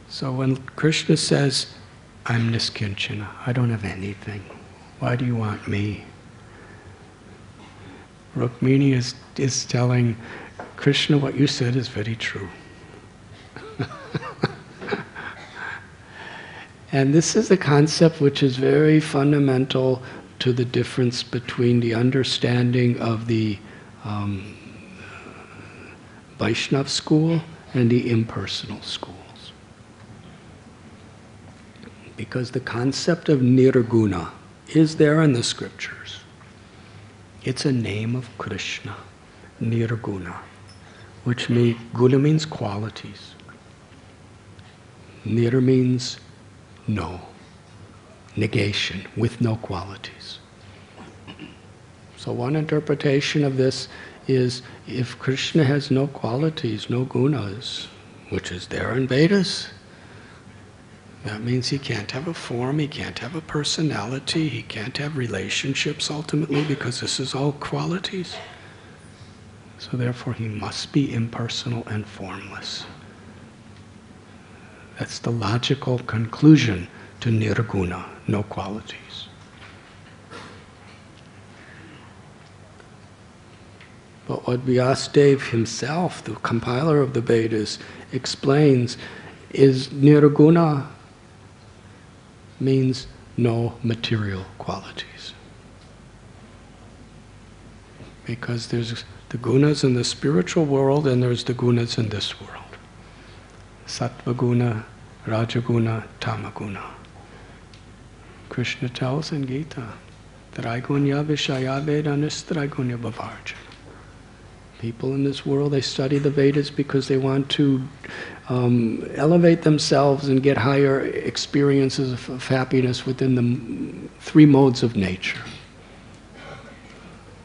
So when Krishna says, I'm Niskincanah, I don't have anything, why do you want me? Rukmini is telling Krishna, what you said is very true. And this is a concept which is very fundamental to the difference between the understanding of the Vaishnava school and the impersonal schools. Because the concept of nirguna is there in the scriptures. It's a name of Krishna, nirguna, which means, guna means qualities. Nir means no, negation, with no qualities. So one interpretation of this is, if Krishna has no qualities, no gunas, which is there in Vedas, that means he can't have a form, he can't have a personality, he can't have relationships ultimately, because this is all qualities. So therefore he must be impersonal and formless. That's the logical conclusion to nirguna, no qualities. But what Vyasadeva himself, the compiler of the Vedas, explains is nirguna means no material qualities. Because there's the gunas in the spiritual world and there's the gunas in this world. Sattva guna, Rajaguna, Tamaguna. Krishna tells in Gita, Traigunya Vishaya Vedanistraigunya Bhavarjana. People in this world, they study the Vedas because they want to elevate themselves and get higher experiences of happiness within the three modes of nature.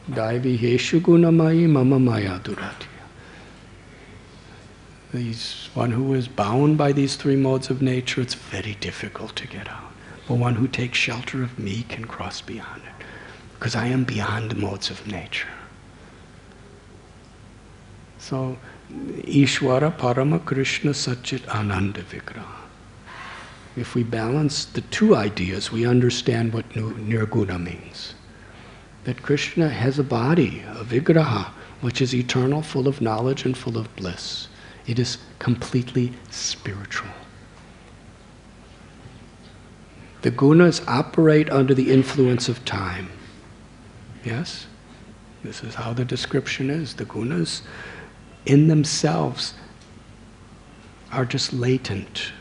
Daivi heshu gunamayi mama maya durati. One who is bound by these three modes of nature, it's very difficult to get out. But one who takes shelter of me can cross beyond it, because I am beyond the modes of nature. So, Ishvara Parama Krishna Satchit Ananda Vigraha. If we balance the two ideas, we understand what Nirguna means. That Krishna has a body, a Vigraha, which is eternal, full of knowledge and full of bliss. It is completely spiritual. The gunas operate under the influence of time. Yes? This is how the description is. The gunas in themselves are just latent.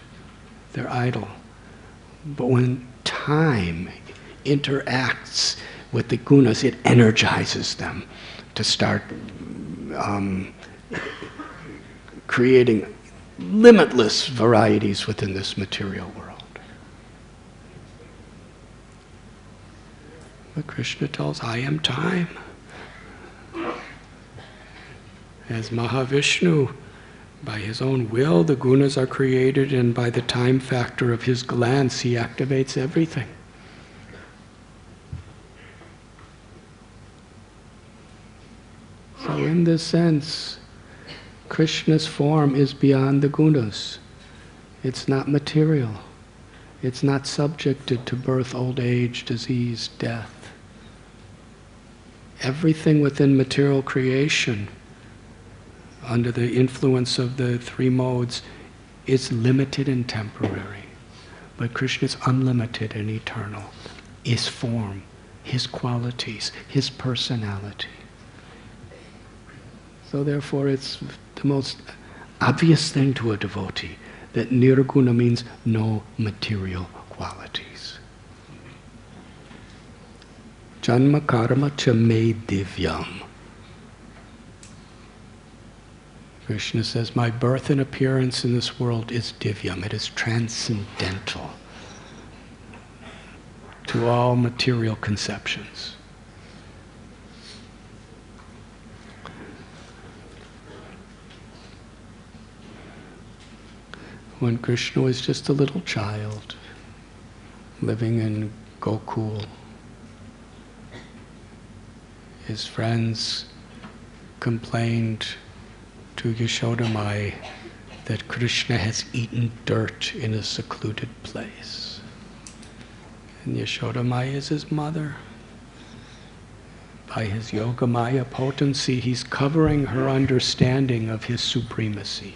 They're idle. But when time interacts with the gunas, it energizes them to start creating limitless varieties within this material world. But Krishna tells, I am time. As Mahavishnu, by his own will, the gunas are created, and by the time factor of his glance, he activates everything. So in this sense, Krishna's form is beyond the gunas. It's not material. It's not subjected to birth, old age, disease, death. Everything within material creation, under the influence of the three modes, is limited and temporary. But Krishna is unlimited and eternal. His form, his qualities, his personality. So therefore it's the most obvious thing to a devotee that nirguna means no material qualities. Janma karma cha me divyam. Krishna says, my birth and appearance in this world is divyam. It is transcendental to all material conceptions. When Krishna was just a little child, living in Gokul, his friends complained to Yashoda Mai that Krishna has eaten dirt in a secluded place. And Yashoda Mai is his mother. By his Yogamaya potency, he's covering her understanding of his supremacy.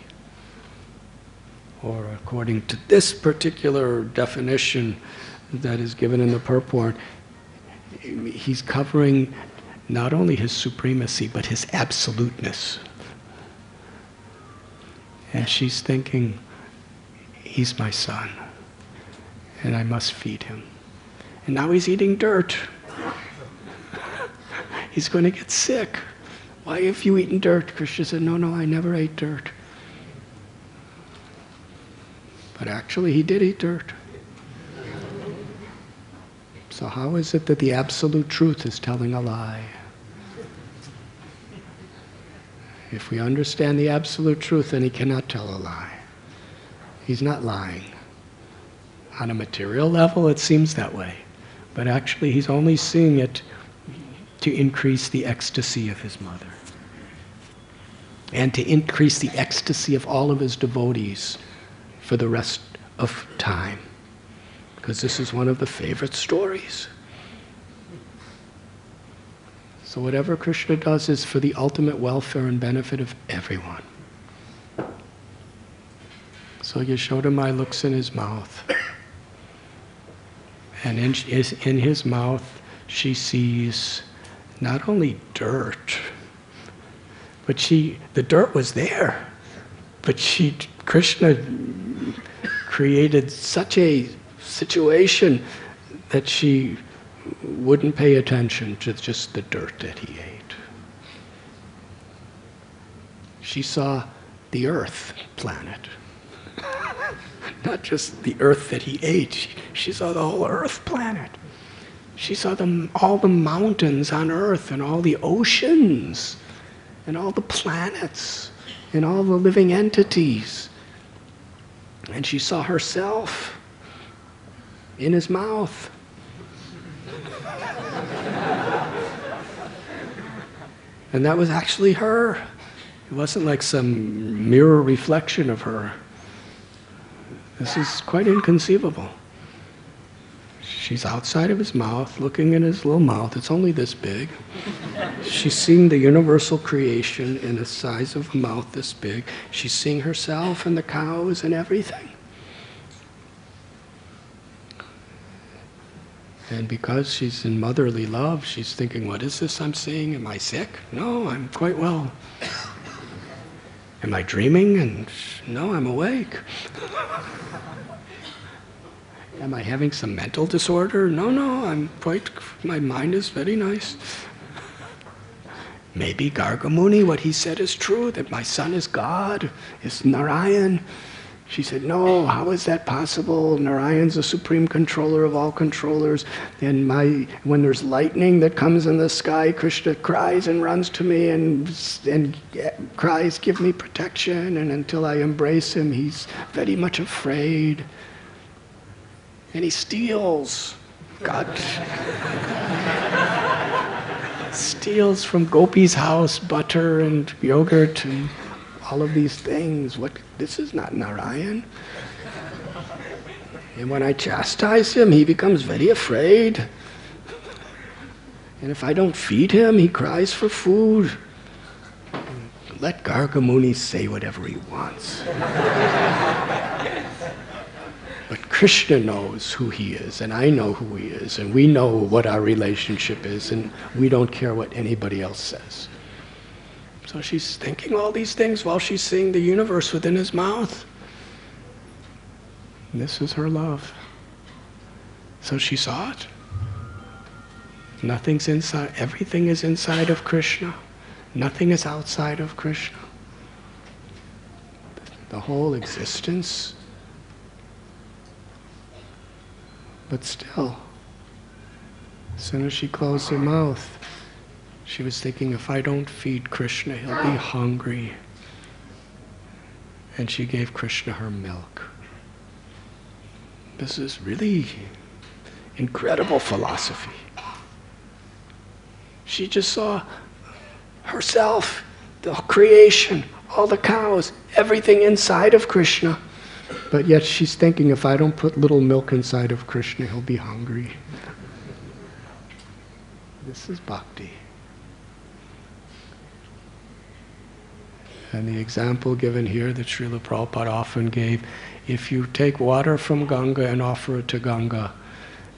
Or according to this particular definition that is given in the purport, he's covering not only his supremacy, but his absoluteness. And she's thinking, he's my son, and I must feed him. And now he's eating dirt. He's going to get sick. Why have you eaten dirt? Krishna said, no, I never ate dirt. But actually he did eat dirt. So how is it that the absolute truth is telling a lie? If we understand the absolute truth, then he cannot tell a lie. He's not lying. On a material level, it seems that way. But actually, he's only seeing it to increase the ecstasy of his mother. And to increase the ecstasy of all of his devotees for the rest of time. Because this is one of the favorite stories. So whatever Krishna does is for the ultimate welfare and benefit of everyone. So Yashoda Mai looks in his mouth. And in his mouth, she sees not only dirt, but the dirt was there. But Krishna created such a situation that she wouldn't pay attention to just the dirt that he ate. She saw the Earth planet. Not just the Earth that he ate. She saw the whole Earth planet. She saw all the mountains on Earth and all the oceans and all the planets and all the living entities. And she saw herself in his mouth. And that was actually her. It wasn't like some mirror reflection of her. This is quite inconceivable. She's outside of his mouth, looking in his little mouth. It's only this big. She's seeing the universal creation in the size of a mouth this big. She's seeing herself and the cows and everything. And because she's in motherly love, she's thinking, what is this I'm seeing? Am I sick? No, I'm quite well. Am I dreaming? And no, I'm awake. Am I having some mental disorder? No, I'm quite, my mind is very nice. Maybe Garga Muni, what he said is true, that my son is God, is Narayan. She said, no, how is that possible? Narayan's the supreme controller of all controllers. And when there's lightning that comes in the sky, Krishna cries and runs to me and cries, give me protection. And until I embrace him, he's very much afraid. And he steals. God steals from Gopi's house butter and yogurt and all of these things. This is not Narayan. And when I chastise him, he becomes very afraid. And if I don't feed him, he cries for food. Let Garga Muni say whatever he wants. But Krishna knows who he is, and I know who he is, and we know what our relationship is, and we don't care what anybody else says. So she's thinking all these things while she's seeing the universe within his mouth. And this is her love. So she saw it. Nothing's inside, everything is inside of Krishna. Nothing is outside of Krishna. The whole existence. But still, as soon as she closed her mouth, she was thinking, if I don't feed Krishna, he'll be hungry. And she gave Krishna her milk. This is really incredible philosophy. She just saw herself, the creation, all the cows, everything inside of Krishna. But yet she's thinking, if I don't put little milk inside of Krishna, he'll be hungry. This is bhakti. And the example given here that Srila Prabhupada often gave, if you take water from Ganga and offer it to Ganga,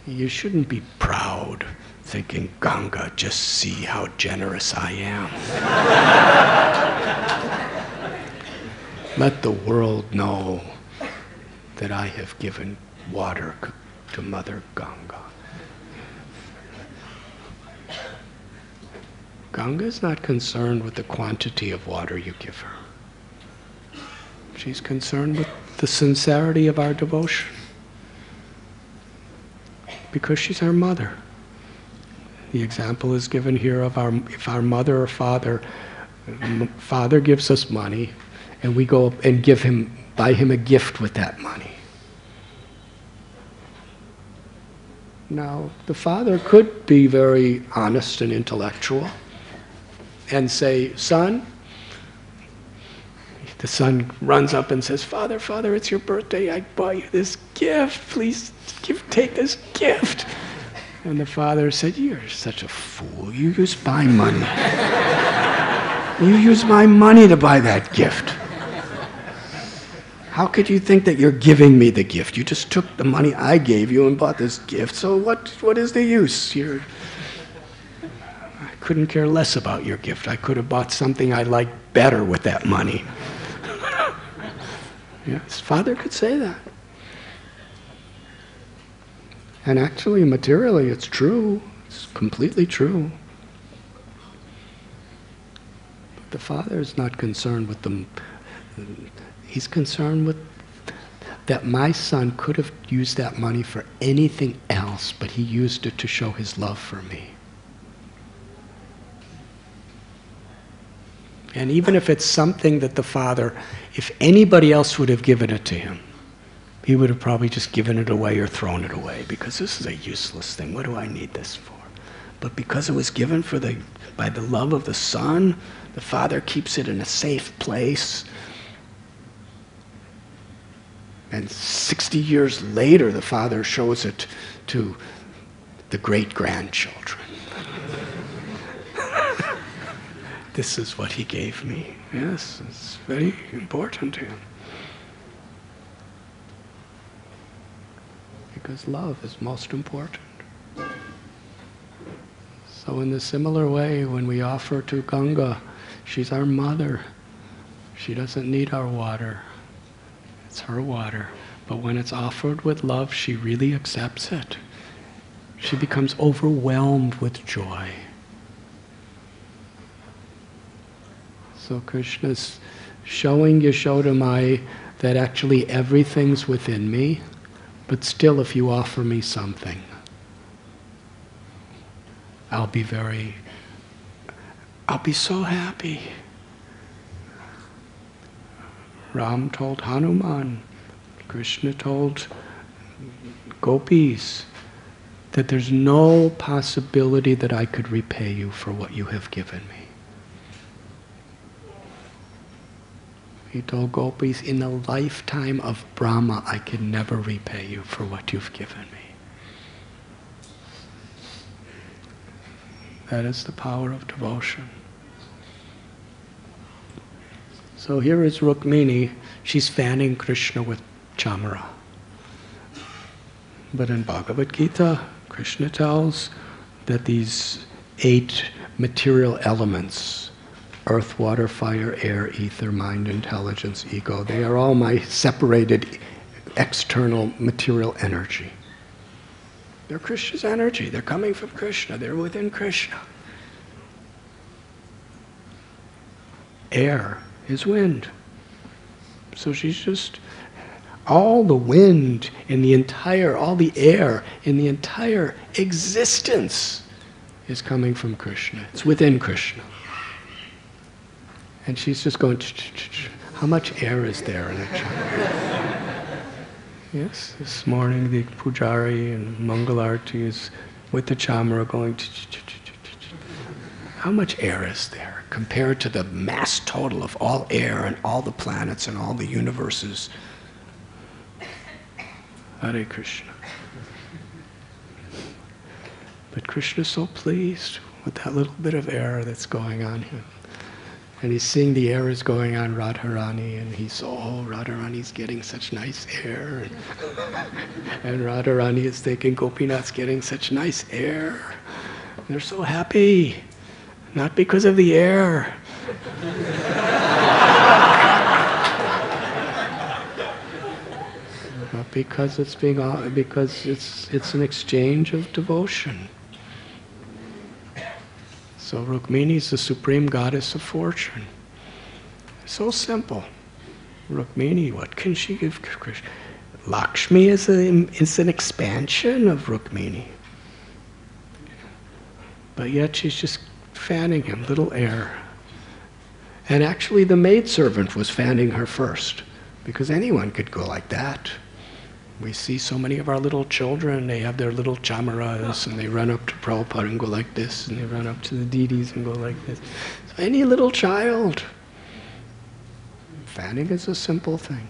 you shouldn't be proud, thinking, Ganga, just see how generous I am. Let the world know that I have given water to Mother Ganga. Ganga is not concerned with the quantity of water you give her. She's concerned with the sincerity of our devotion. Because she's our mother. The example is given here of if our mother or father gives us money, and we go and buy him a gift with that money. Now, the father could be very honest and intellectual and say, son, the son runs up and says, Father, it's your birthday, I bought you this gift, please take this gift. And the father said, you're such a fool, you use my money. You use my money to buy that gift. How could you think that you're giving me the gift? You just took the money I gave you and bought this gift, so what is the use? I couldn't care less about your gift. I could have bought something I liked better with that money. Yes, father could say that. And actually, materially, it's true. It's completely true. But the Father is not concerned with them. He's concerned with that my son could have used that money for anything else, but he used it to show his love for me. And even if it's something that the Father, if anybody else would have given it to him, he would have probably just given it away or thrown it away, because this is a useless thing. What do I need this for? But because it was given by the love of the Son, the Father keeps it in a safe place. And 60 years later, the Father shows it to the great-grandchildren. This is what he gave me. Yes, it's very important to him. Because love is most important. So in the similar way, when we offer to Ganga, she's our mother. She doesn't need our water. It's her water. But when it's offered with love, she really accepts it. She becomes overwhelmed with joy. So Krishna's showing Yashoda that actually everything's within me, but still if you offer me something, I'll be so happy. Ram told Hanuman, Krishna told gopis, that there's no possibility that I could repay you for what you have given me. He told gopis, in the lifetime of Brahma, I can never repay you for what you've given me. That is the power of devotion. So here is Rukmini. She's fanning Krishna with chamara. But in Bhagavad Gita, Krishna tells that these 8 material elements, earth, water, fire, air, ether, mind, intelligence, ego, they are all my separated external material energy. They're Krishna's energy. They're coming from Krishna. They're within Krishna. Air is wind. So she's just, all the wind in the entire, all the air in the entire existence is coming from Krishna. It's within Krishna. And she's just going, how much air is there in it? Yes, this morning the Pujari and Mangalarti is with the chamara going, how much air is there compared to the mass total of all air and all the planets and all the universes? Hare Krishna. But Krishna's so pleased with that little bit of air that's going on here. And he's seeing the air is going on Radharani, and he's, oh, Radharani's getting such nice air. And Radharani is thinking, Gopinath's getting such nice air. They're so happy, not because of the air. But because it's an exchange of devotion. So Rukmini is the supreme goddess of fortune. So simple. Rukmini, what can she give Krishna? Lakshmi is an expansion of Rukmini. But yet she's just fanning him, little air. And actually the maidservant was fanning her first, because anyone could go like that. We see so many of our little children, they have their little chamaras, and they run up to Prabhupada and go like this, and they run up to the deities and go like this. So any little child. Fanning is a simple thing.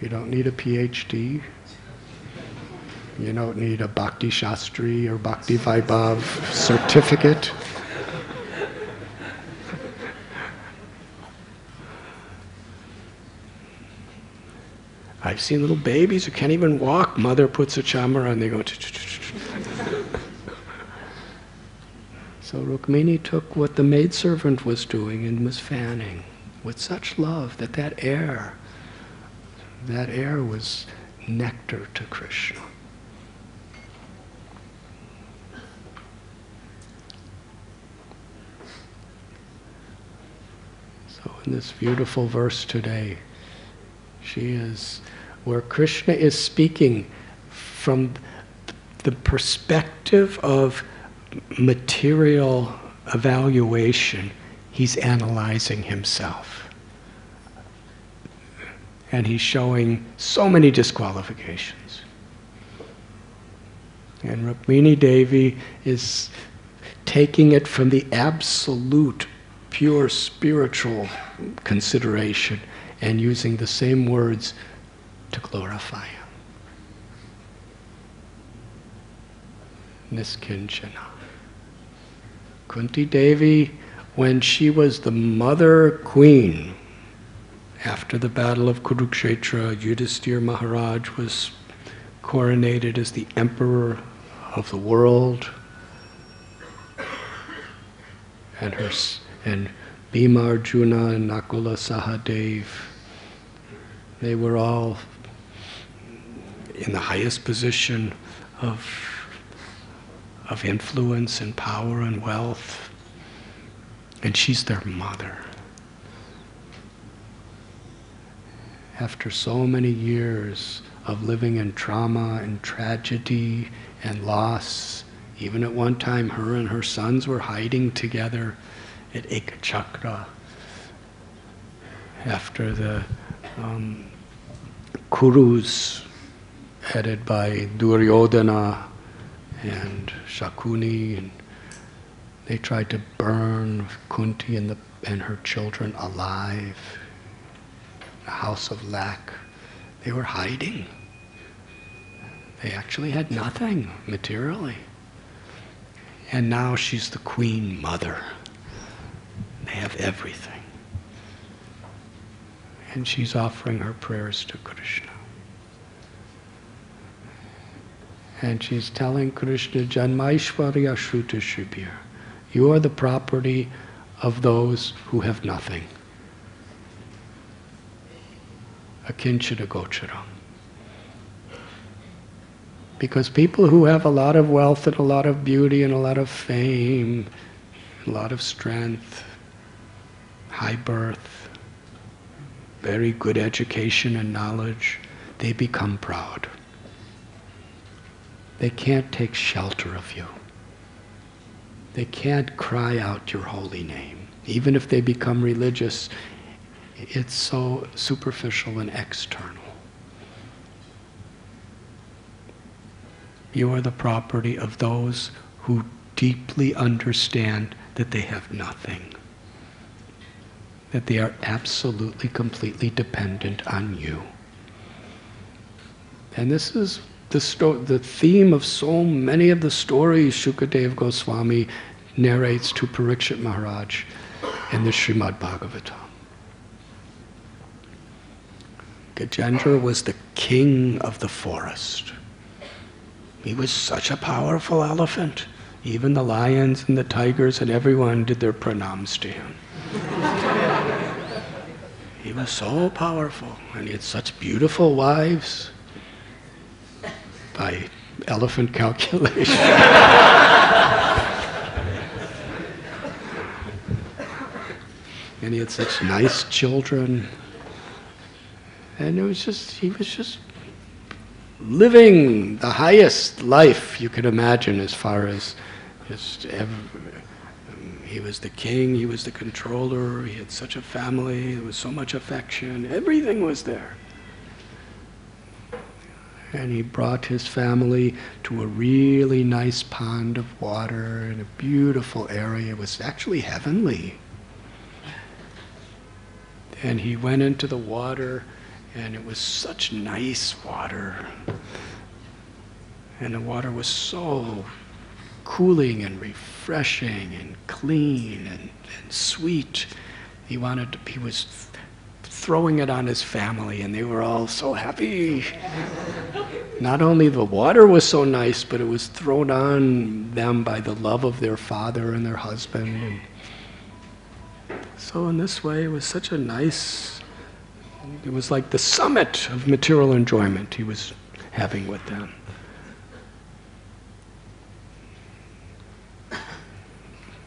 You don't need a PhD. You don't need a Bhakti Shastri or Bhakti Vaibhav certificate. I've seen little babies who can't even walk. Mother puts a chamara and they go. So Rukmini took what the maidservant was doing and was fanning with such love that air was nectar to Krishna. in this beautiful verse today. She is where Krishna is speaking from the perspective of material evaluation. He's analyzing himself. And he's showing so many disqualifications. And Rukmini Devi is taking it from the absolute, pure spiritual consideration and using the same words to glorify him. Niskincanah. Kunti Devi, when she was the mother queen, after the battle of Kurukshetra, Yudhisthira Maharaj was coronated as the emperor of the world, and Bhima Arjuna and Nakula Sahadev, they were all in the highest position of influence and power and wealth, and she's their mother. After so many years of living in trauma and tragedy and loss, even at one time her and her sons were hiding together at Ekachakra after the Kurus, headed by Duryodhana and Shakuni, and they tried to burn Kunti and her children alive. A house of lack. They were hiding. They actually had nothing materially. And now she's the queen mother. They have everything. And she's offering her prayers to Krishna. And she's telling Krishna, Janmaishvarya Shruta Shubhir, you are the property of those who have nothing. Akinchana Gocharam. Because people who have a lot of wealth and a lot of beauty and a lot of fame, a lot of strength, high birth, very good education and knowledge, they become proud. They can't take shelter of you. They can't cry out your holy name. Even if they become religious, it's so superficial and external. You are the property of those who deeply understand that they have nothing, that they are absolutely, completely dependent on you. And this is the theme of so many of the stories Shukadeva Goswami narrates to Parikshit Maharaj in the Srimad Bhagavatam. Gajendra was the king of the forest. He was such a powerful elephant. Even the lions and the tigers and everyone did their pranams to him. He was so powerful, and he had such beautiful wives by elephant calculation. And he had such nice children. And he was just living the highest life you could imagine, as far as he was the king, he was the controller, he had such a family, there was so much affection, everything was there. And he brought his family to a really nice pond of water in a beautiful area. It was actually heavenly. And he went into the water, and it was such nice water. And the water was so cooling and refreshing and clean and sweet. He was throwing it on his family, and they were all so happy. Not only the water was so nice, but it was thrown on them by the love of their father and their husband. And so in this way, it was such a nice, it was like the summit of material enjoyment he was having with them.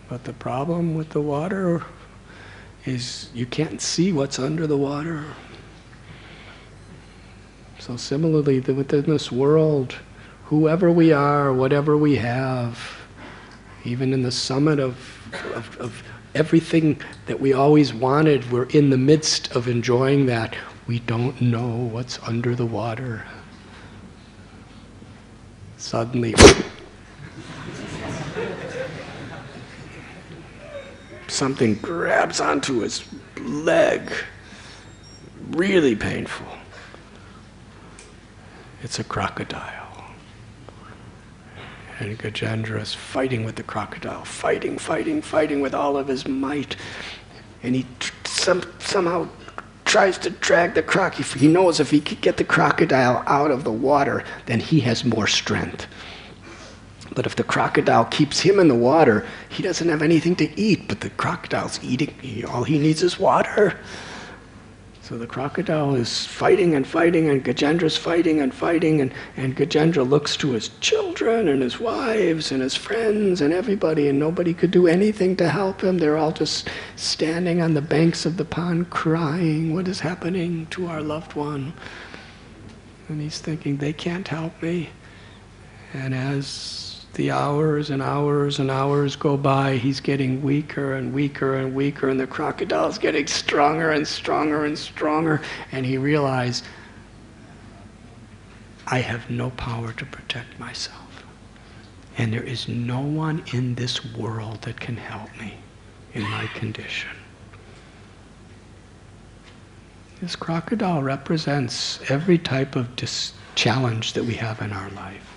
But the problem with the water is you can't see what's under the water. So similarly, within this world, whoever we are, whatever we have, even in the summit of everything that we always wanted, we're in the midst of enjoying that. We don't know what's under the water. Suddenly, something grabs onto his leg. Really painful. It's a crocodile. And Gajendra is fighting with the crocodile, fighting with all of his might. And he somehow tries to drag the crocodile. He knows if he could get the crocodile out of the water, then he has more strength. But if the crocodile keeps him in the water, he doesn't have anything to eat, but the crocodile's eating. All he needs is water. So the crocodile is fighting, and Gajendra's fighting, and Gajendra looks to his children and his wives and his friends and everybody, and nobody could do anything to help him. They're all just standing on the banks of the pond crying, what is happening to our loved one? And he's thinking, they can't help me. And as the hours and hours and hours go by, he's getting weaker and weaker and weaker, and the crocodile's getting stronger and stronger and stronger, and he realized, I have no power to protect myself. And there is no one in this world that can help me in my condition. This crocodile represents every type of challenge that we have in our life.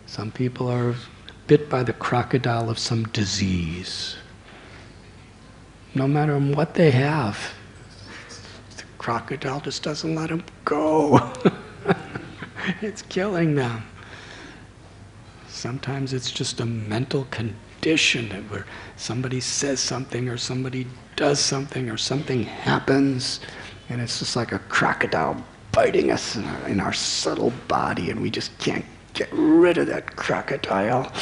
Some people are bit by the crocodile of some disease. No matter what they have, the crocodile just doesn't let them go. It's killing them. Sometimes it's just a mental condition where somebody says something or somebody does something or something happens, and it's just like a crocodile biting us in our subtle body, and we just can't get rid of that crocodile,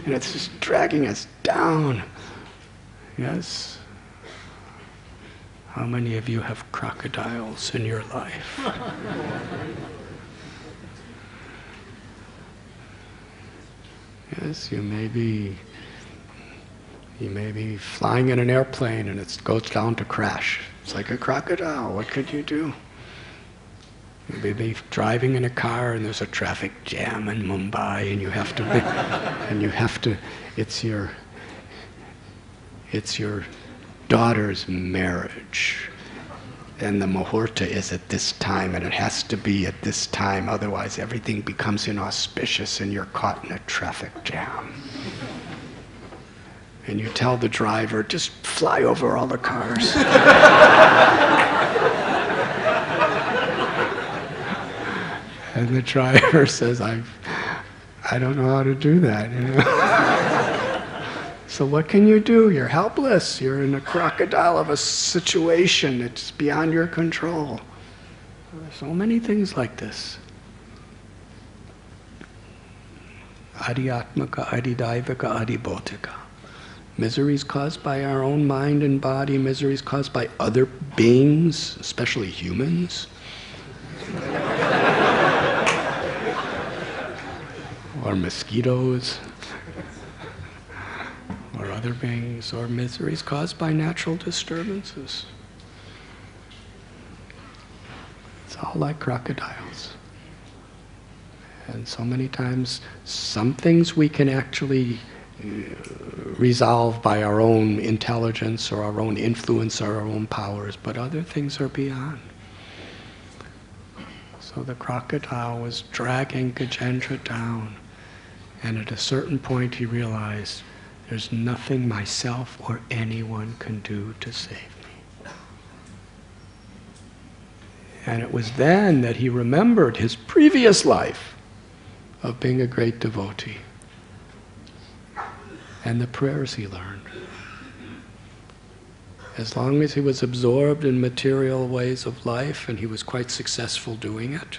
and it's just dragging us down. Yes? How many of you have crocodiles in your life? Yes, you may be flying in an airplane and it goes down to crash. It's like a crocodile. What could you do? You may be driving in a car and there's a traffic jam in Mumbai, and it's your daughter's marriage, and the muhurta is at this time, and it has to be at this time, otherwise everything becomes inauspicious and you're caught in a traffic jam. And you tell the driver, just fly over all the cars. And the driver says, I don't know how to do that, you know. So what can you do? You're helpless. You're in a crocodile of a situation that's beyond your control. There's so many things like this. Adhyatmaka, adhidaivaka, adhibautika. Miseries caused by our own mind and body, miseries caused by other beings, especially humans. Or mosquitoes, or other beings, or miseries caused by natural disturbances. It's all like crocodiles. And so many times, some things we can actually resolve by our own intelligence or our own influence or our own powers, but other things are beyond. So the crocodile was dragging Gajendra down. And at a certain point he realized, there's nothing myself or anyone can do to save me. And it was then that he remembered his previous life of being a great devotee and the prayers he learned. As long as he was absorbed in material ways of life, and he was quite successful doing it,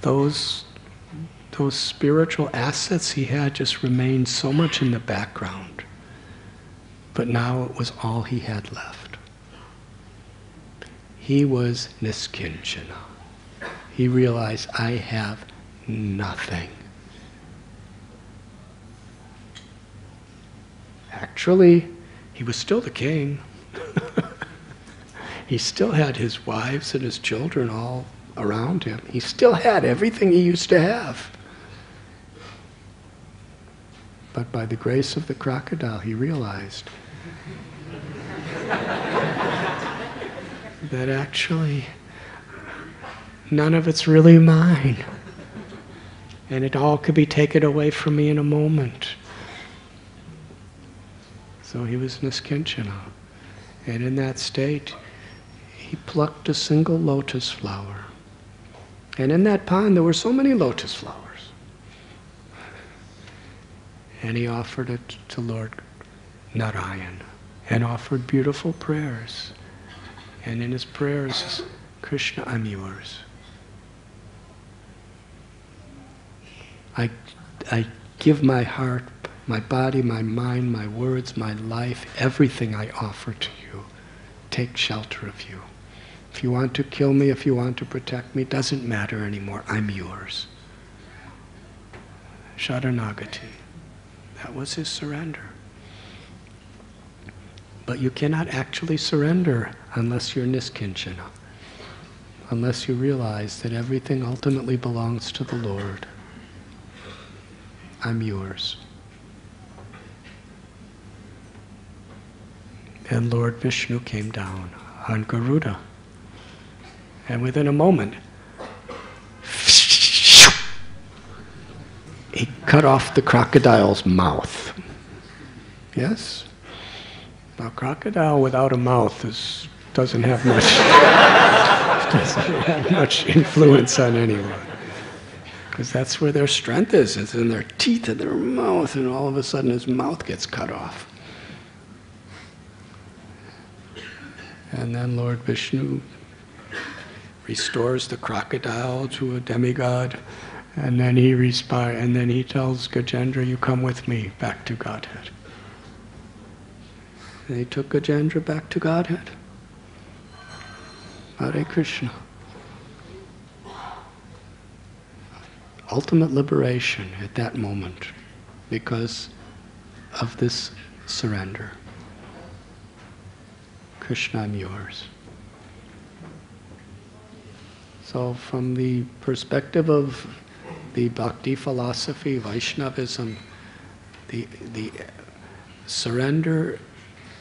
those those spiritual assets he had just remained so much in the background. But now it was all he had left. He was Niskincanah. He realized, I have nothing. Actually, he was still the king. He still had his wives and his children all around him. He still had everything he used to have. But by the grace of the crocodile, he realized that actually none of it's really mine. And it all could be taken away from me in a moment. So he was Niskincanah. And in that state, he plucked a single lotus flower. And in that pond there were so many lotus flowers. And he offered it to Lord Narayan and offered beautiful prayers. And in his prayers, Krishna, I'm yours. I give my heart, my body, my mind, my words, my life, everything I offer to you. Take shelter of you. If you want to kill me, if you want to protect me, doesn't matter anymore. I'm yours. Sharanagati. That was his surrender. But you cannot actually surrender unless you're Niskincanah. Unless you realize that everything ultimately belongs to the Lord. I'm yours. And Lord Vishnu came down on Garuda. And within a moment, he cut off the crocodile's mouth. Yes? A crocodile without a mouth doesn't have much influence on anyone. Because that's where their strength is. It's in their teeth and their mouth, and all of a sudden his mouth gets cut off. And then Lord Vishnu restores the crocodile to a demigod, and then he tells Gajendra, you come with me back to Godhead. And he took Gajendra back to Godhead. Hare Krishna. Ultimate liberation at that moment because of this surrender. Krishna, I'm yours. So from the perspective of the bhakti philosophy, Vaishnavism, the surrender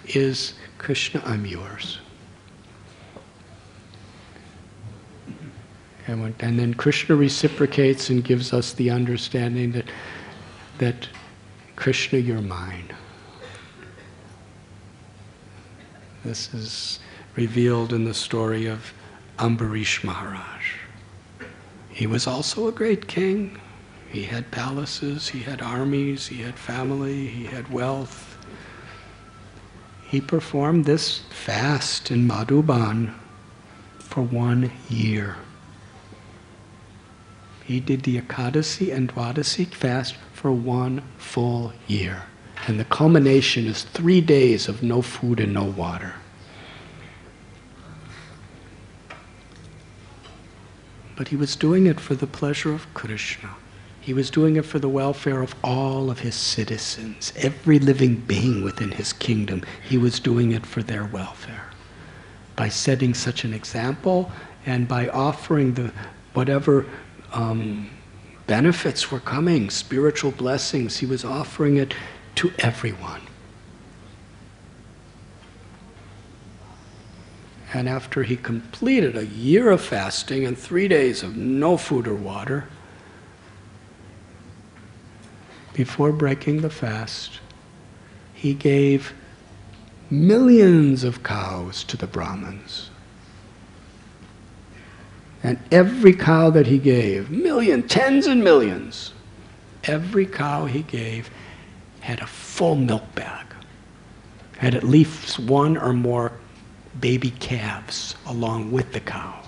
is Krishna, I'm yours. And then Krishna reciprocates and gives us the understanding that Krishna, you're mine. This is revealed in the story of Ambarish Maharaj. He was also a great king. He had palaces, he had armies, he had family, he had wealth. He performed this fast in Madhuban for 1 year. He did the Ekadasi and Dwadasi fast for 1 full year. And the culmination is 3 days of no food and no water. But he was doing it for the pleasure of Krishna. He was doing it for the welfare of all of his citizens. Every living being within his kingdom, he was doing it for their welfare. By setting such an example and by offering the whatever benefits were coming, spiritual blessings, he was offering it to everyone. And after he completed a year of fasting and 3 days of no food or water, before breaking the fast, he gave millions of cows to the Brahmins. And every cow that he gave, tens and millions, every cow he gave had a full milk bag, had at least 1 or more baby calves along with the cow.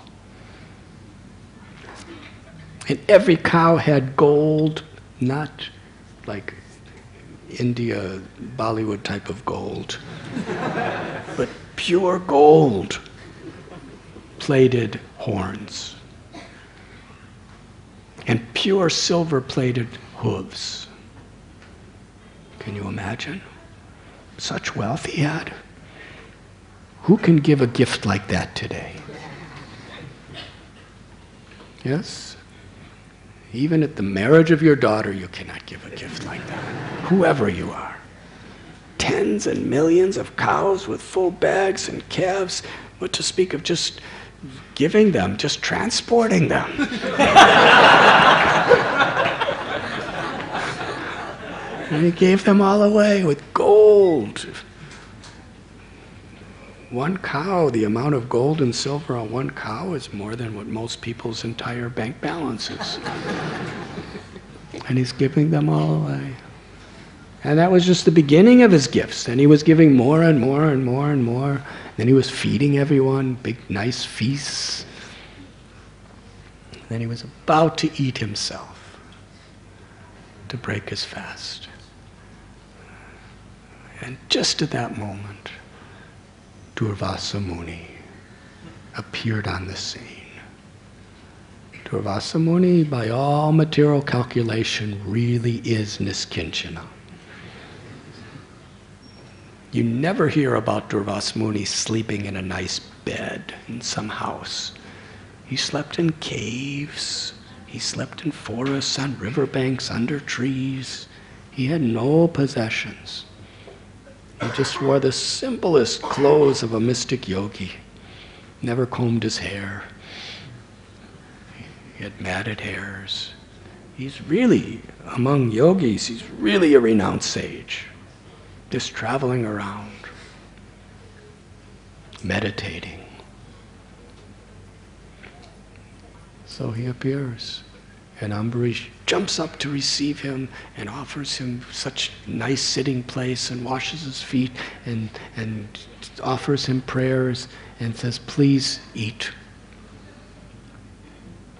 And every cow had gold, not like India, Bollywood type of gold, but pure gold, plated horns, and pure silver plated hooves. Can you imagine? Such wealth he had. Who can give a gift like that today? Yes? Even at the marriage of your daughter, you cannot give a gift like that. Whoever you are. Tens and millions of cows with full bags and calves, what to speak of just giving them, just transporting them. And he gave them all away with gold. One cow, the amount of gold and silver on one cow is more than what most people's entire bank balance is. And he's giving them all away. And that was just the beginning of his gifts. And he was giving more and more and more and more. Then he was feeding everyone, big nice feasts. Then he was about to eat himself, to break his fast. And just at that moment, Durvasa Muni appeared on the scene. Durvasa Muni, by all material calculation, really is Niskincanah. You never hear about Durvasa Muni sleeping in a nice bed in some house. He slept in caves. He slept in forests, on riverbanks, under trees. He had no possessions. He just wore the simplest clothes of a mystic yogi. Never combed his hair. He had matted hairs. He's really, among yogis, he's really a renounced sage. Just traveling around, meditating. So he appears, and Ambarish jumps up to receive him and offers him such nice sitting place and washes his feet and offers him prayers and says, "Please eat.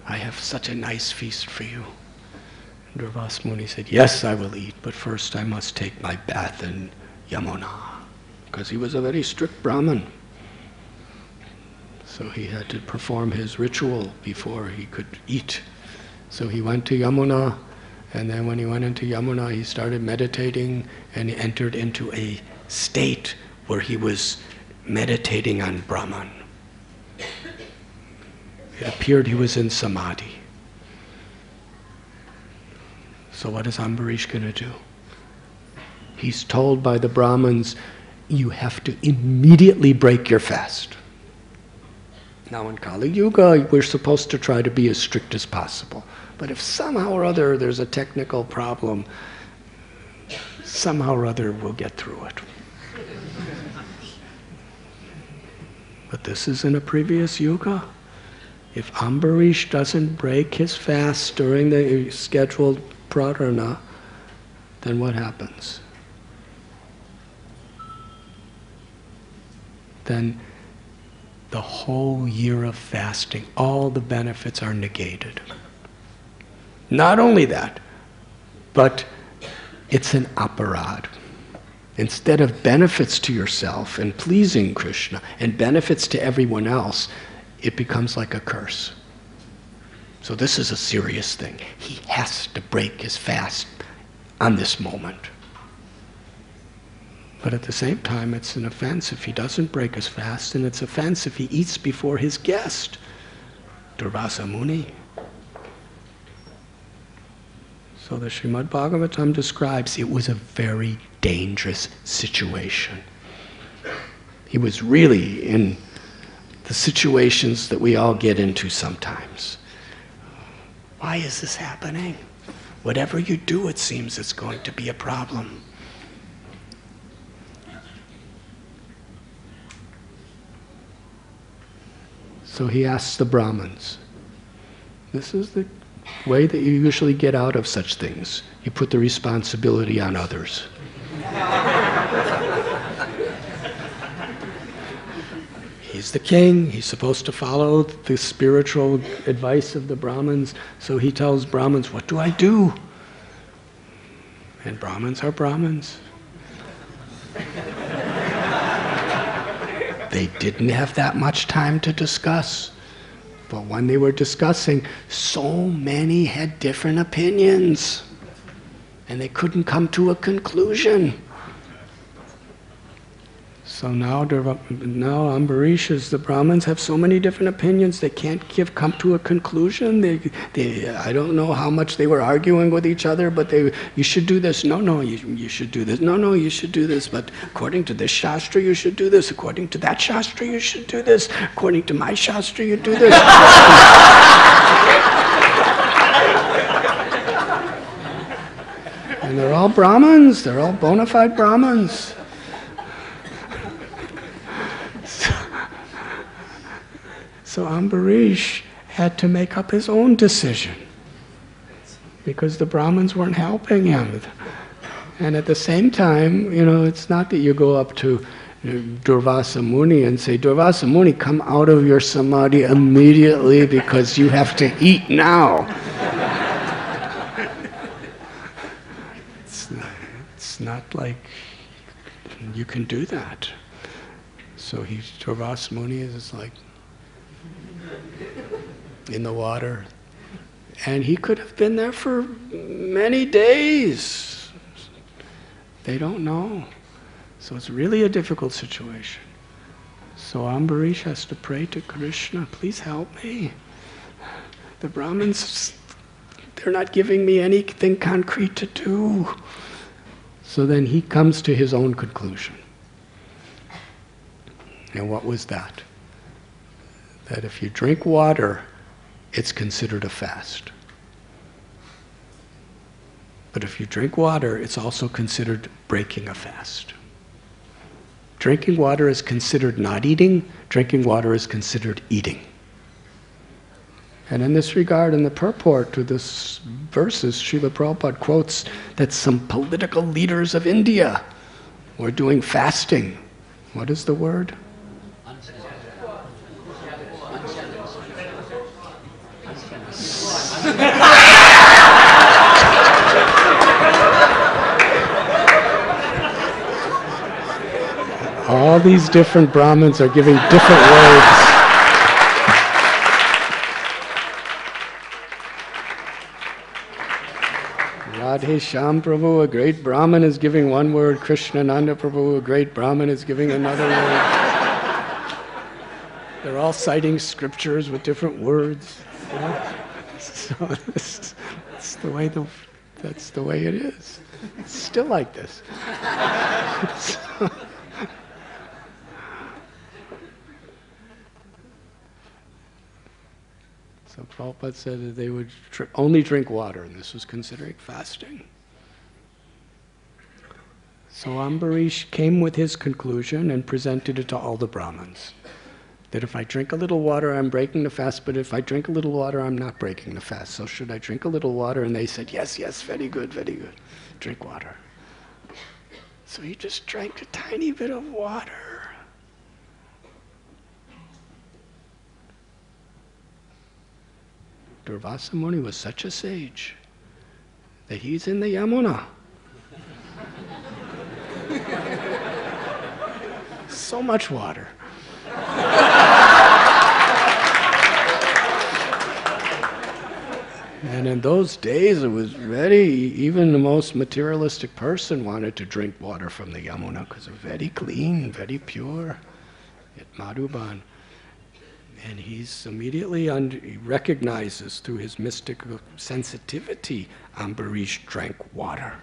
I have such a nice feast for you." And Durvasa Muni said, "Yes, I will eat, but first I must take my bath in Yamuna," because he was a very strict Brahmin. So he had to perform his ritual before he could eat. So he went to Yamuna, and then when he went into Yamuna, he started meditating, and he entered into a state where he was meditating on Brahman. It appeared he was in samadhi. So what is Ambarish going to do? He's told by the Brahmins, you have to immediately break your fast. Now in Kali Yuga, we're supposed to try to be as strict as possible. But if somehow or other there's a technical problem, somehow or other we'll get through it. But this is in a previous yuga. If Ambarish doesn't break his fast during the scheduled pradharna, then what happens? Then the whole year of fasting, all the benefits are negated. Not only that, but it's an aparad. Instead of benefits to yourself and pleasing Krishna and benefits to everyone else, it becomes like a curse. So this is a serious thing. He has to break his fast on this moment. But at the same time, it's an offense if he doesn't break his fast, and it's an offense if he eats before his guest, Durvasa Muni. So the Srimad Bhagavatam describes it was a very dangerous situation. He was really in the situations that we all get into sometimes. Why is this happening? Whatever you do, it seems it's going to be a problem. So he asks the Brahmins. This is the way that you usually get out of such things. You put the responsibility on others. he's the king, he's supposed to follow the spiritual advice of the Brahmins, so he tells Brahmins, what do I do? And Brahmins are Brahmins. They didn't have that much time to discuss. But when they were discussing, so many had different opinions. And they couldn't come to a conclusion. So now Ambarish, the Brahmins have so many different opinions, they can't come to a conclusion. I don't know how much they were arguing with each other, but you should do this. No, you should do this. No, you should do this. But according to this Shastra, you should do this. According to that Shastra, you should do this. According to my Shastra, you do this. And they're all Brahmins. They're all bona fide Brahmins. So Ambarish had to make up his own decision because the Brahmins weren't helping him. And at the same time, it's not that you go up to Durvasa Muni and say, Durvasa Muni, come out of your samadhi immediately because you have to eat now. It's not like you can do that. So Durvasa Muni is like, in the water. And he could have been there for many days. They don't know. So it's really a difficult situation. So Ambarish has to pray to Krishna, please help me. The Brahmins, they're not giving me anything concrete to do. So then he comes to his own conclusion. And what was that? That if you drink water, it's considered a fast. But if you drink water, it's also considered breaking a fast. Drinking water is considered not eating. Drinking water is considered eating. And in this regard, in the purport to this verses, Srila Prabhupada quotes that some political leaders of India were doing fasting. What is the word? All these different Brahmins are giving different words. Radhe Shyam Prabhu, a great Brahmin, is giving one word. Krishnananda Prabhu, a great Brahmin, is giving another word. They're all citing scriptures with different words. So that's the way it is. It's still like this. So Prabhupada said that they would only drink water, and this was considering fasting. So Ambarish came with his conclusion and presented it to all the Brahmins. That if I drink a little water, I'm breaking the fast, but if I drink a little water, I'm not breaking the fast. So should I drink a little water? And they said, yes, very good, very good. Drink water. So he just drank a tiny bit of water. Durvasa Muni was such a sage that he's in the Yamuna. So much water. And in those days it was even the most materialistic person wanted to drink water from the Yamuna because it was very clean, very pure at Madhuban. And he's immediately, he recognizes through his mystical sensitivity, Ambarish drank water.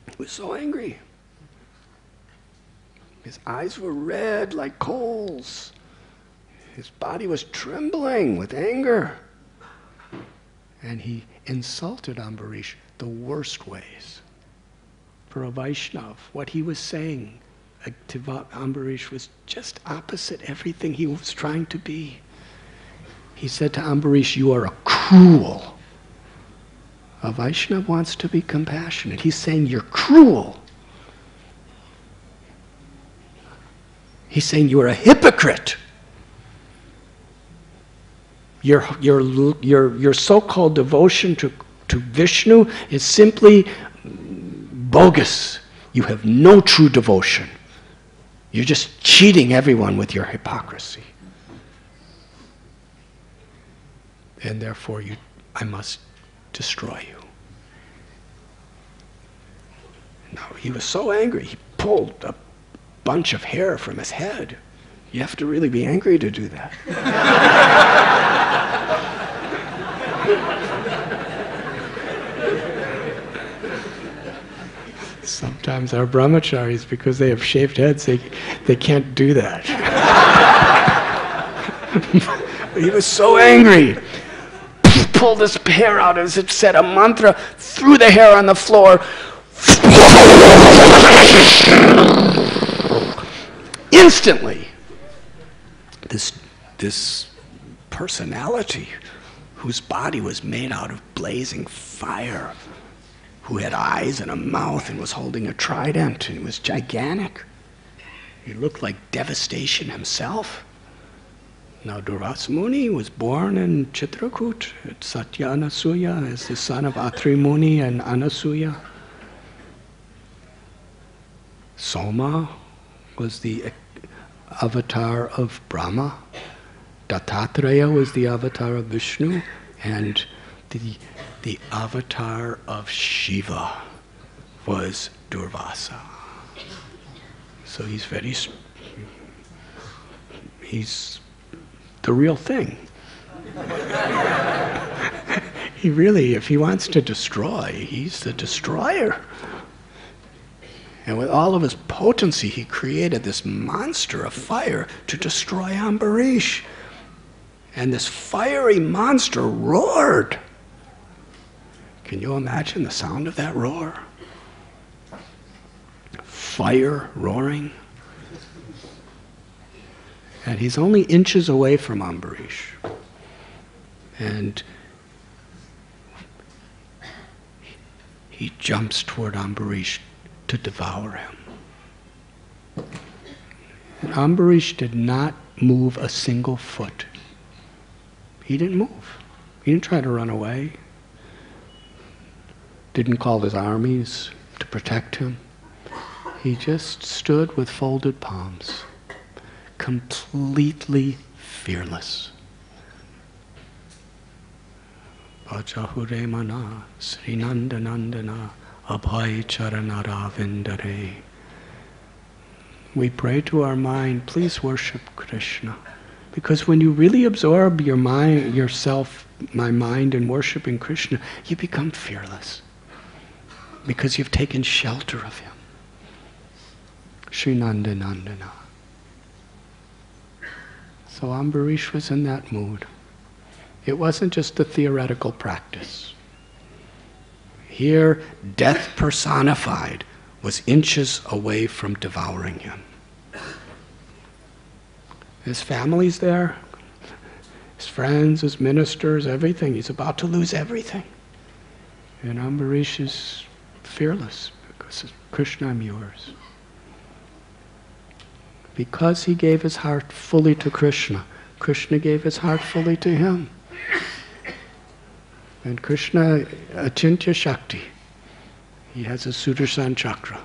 He was so angry. His eyes were red like coals. His body was trembling with anger. And he insulted Ambarish the worst ways. For a Vaishnava, what he was saying to Ambarish was just opposite everything he was trying to be. He said to Ambarish, you are a cruel. A Vaishnava wants to be compassionate. He's saying, you're cruel. He's saying you are a hypocrite. Your so-called devotion to Vishnu is simply bogus. You have no true devotion. You're just cheating everyone with your hypocrisy. And therefore I must destroy you. Now he was so angry, he pulled a bunch of hair from his head. You have to really be angry to do that. Sometimes our brahmacharis, because they have shaved heads, they can't do that. He was so angry. Pulled his hair out as it said a mantra, threw the hair on the floor. Instantly, this personality whose body was made out of blazing fire, who had eyes and a mouth and was holding a trident and was gigantic. He looked like devastation himself. Now Durvasa Muni was born in Chitrakoot. Satya Anasuya is the son of Atri Muni and Anasuya. Soma was the avatar of Brahma. Dattatreya was the avatar of Vishnu. And the avatar of Shiva was Durvasa. So he's the real thing. He really, if he wants to destroy, he's the destroyer. And with all of his potency, he created this monster of fire to destroy Ambarish. And this fiery monster roared. Can you imagine the sound of that roar? Fire roaring. And he's only inches away from Ambarish. And he jumps toward Ambarish to devour him. And Ambarish did not move a single foot. He didn't move. He didn't try to run away. Didn't call his armies to protect him. He just stood with folded palms, completely fearless. Bhajahure mana Srinandanandana Abhay Charanara Vindare. We pray to our mind, please worship Krishna. Because when you really absorb your mind, yourself, my mind, in worshiping Krishna, you become fearless. Because you've taken shelter of him. Srinandanandana. So Ambarish was in that mood. It wasn't just a theoretical practice. Here, death personified was inches away from devouring him. His family's there, his friends, his ministers, everything. He's about to lose everything. And Ambarish is fearless because Krishna, I'm yours. Because he gave his heart fully to Krishna, Krishna gave his heart fully to him. And Krishna, Achintya Shakti, he has a Sudarshan chakra.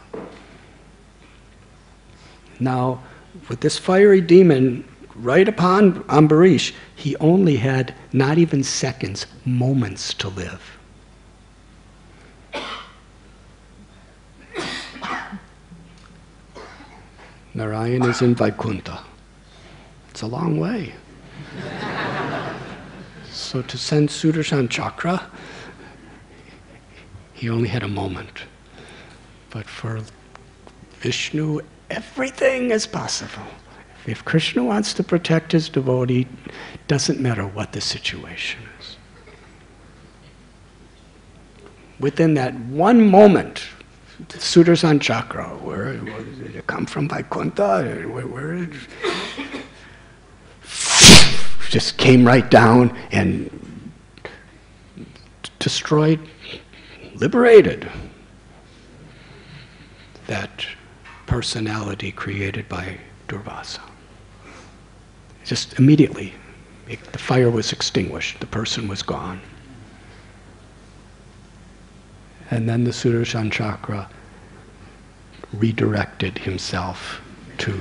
Now, with this fiery demon right upon Ambarish, he only had not even seconds, moments to live. Narayan is in Vaikuntha. It's a long way. So to send Sudarshan chakra, he only had a moment. But for Vishnu, everything is possible. If Krishna wants to protect his devotee, doesn't matter what the situation is. Within that one moment, the Sudarshan chakra, where did it come from? Vaikuntha? Where did just came right down and destroyed, liberated that personality created by Durvasa. Just immediately, the fire was extinguished. The person was gone. And then the Sudarshan Chakra redirected himself to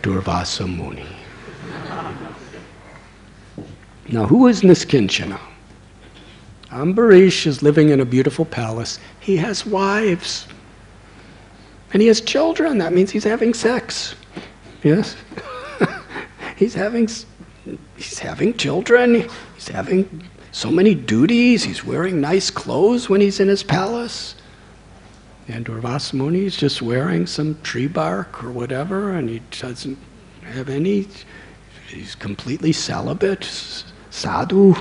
Durvasa Muni. Now, who is Niskincanah? Ambarish is living in a beautiful palace. He has wives. And he has children. That means he's having sex. Yes? He's having children. He's having so many duties. He's wearing nice clothes when he's in his palace. And Durvasa Muni is just wearing some tree bark or whatever, and he doesn't have any. He's completely celibate, sadhu.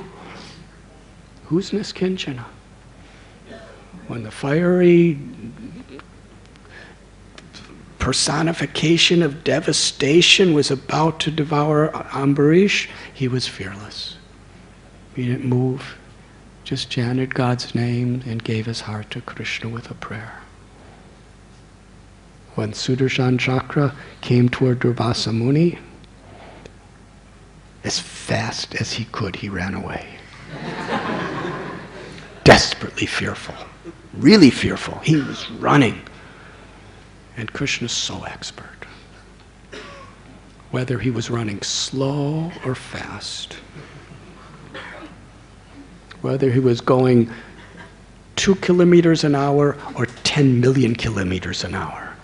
Who's Niskincanah? When the fiery personification of devastation was about to devour Ambarish, he was fearless. He didn't move, just chanted God's name and gave his heart to Krishna with a prayer. When Sudarshan Chakra came toward Durvasa Muni, as fast as he could, he ran away. Desperately fearful, really fearful. He was running. And Krishna's so expert. Whether he was running slow or fast, whether he was going 2 kilometers an hour or 10 million kilometers an hour,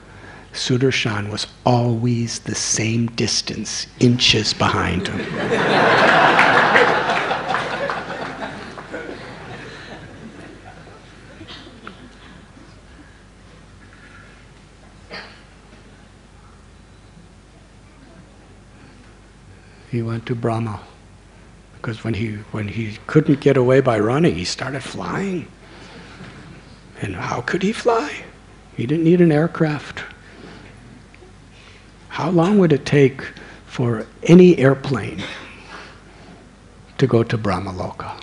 Sudarshan was always the same distance, inches behind him. He went to Brahma, because when he couldn't get away by running, he started flying. And how could he fly? He didn't need an aircraft. How long would it take for any airplane to go to Brahmaloka?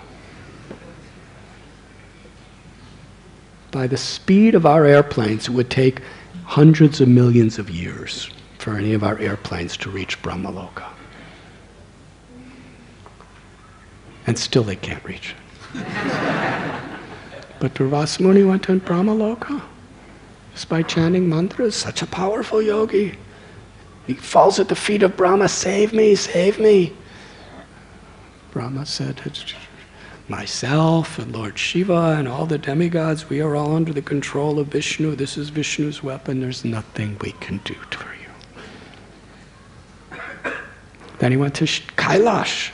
By the speed of our airplanes, it would take hundreds of millions of years for any of our airplanes to reach Brahmaloka. And still they can't reach it. But Durvasa Muni went to Brahmaloka just by chanting mantras, such a powerful yogi. He falls at the feet of Brahma, save me, save me. Brahma said, myself and Lord Shiva and all the demigods, we are all under the control of Vishnu. This is Vishnu's weapon. There's nothing we can do for you. Then he went to Kailash,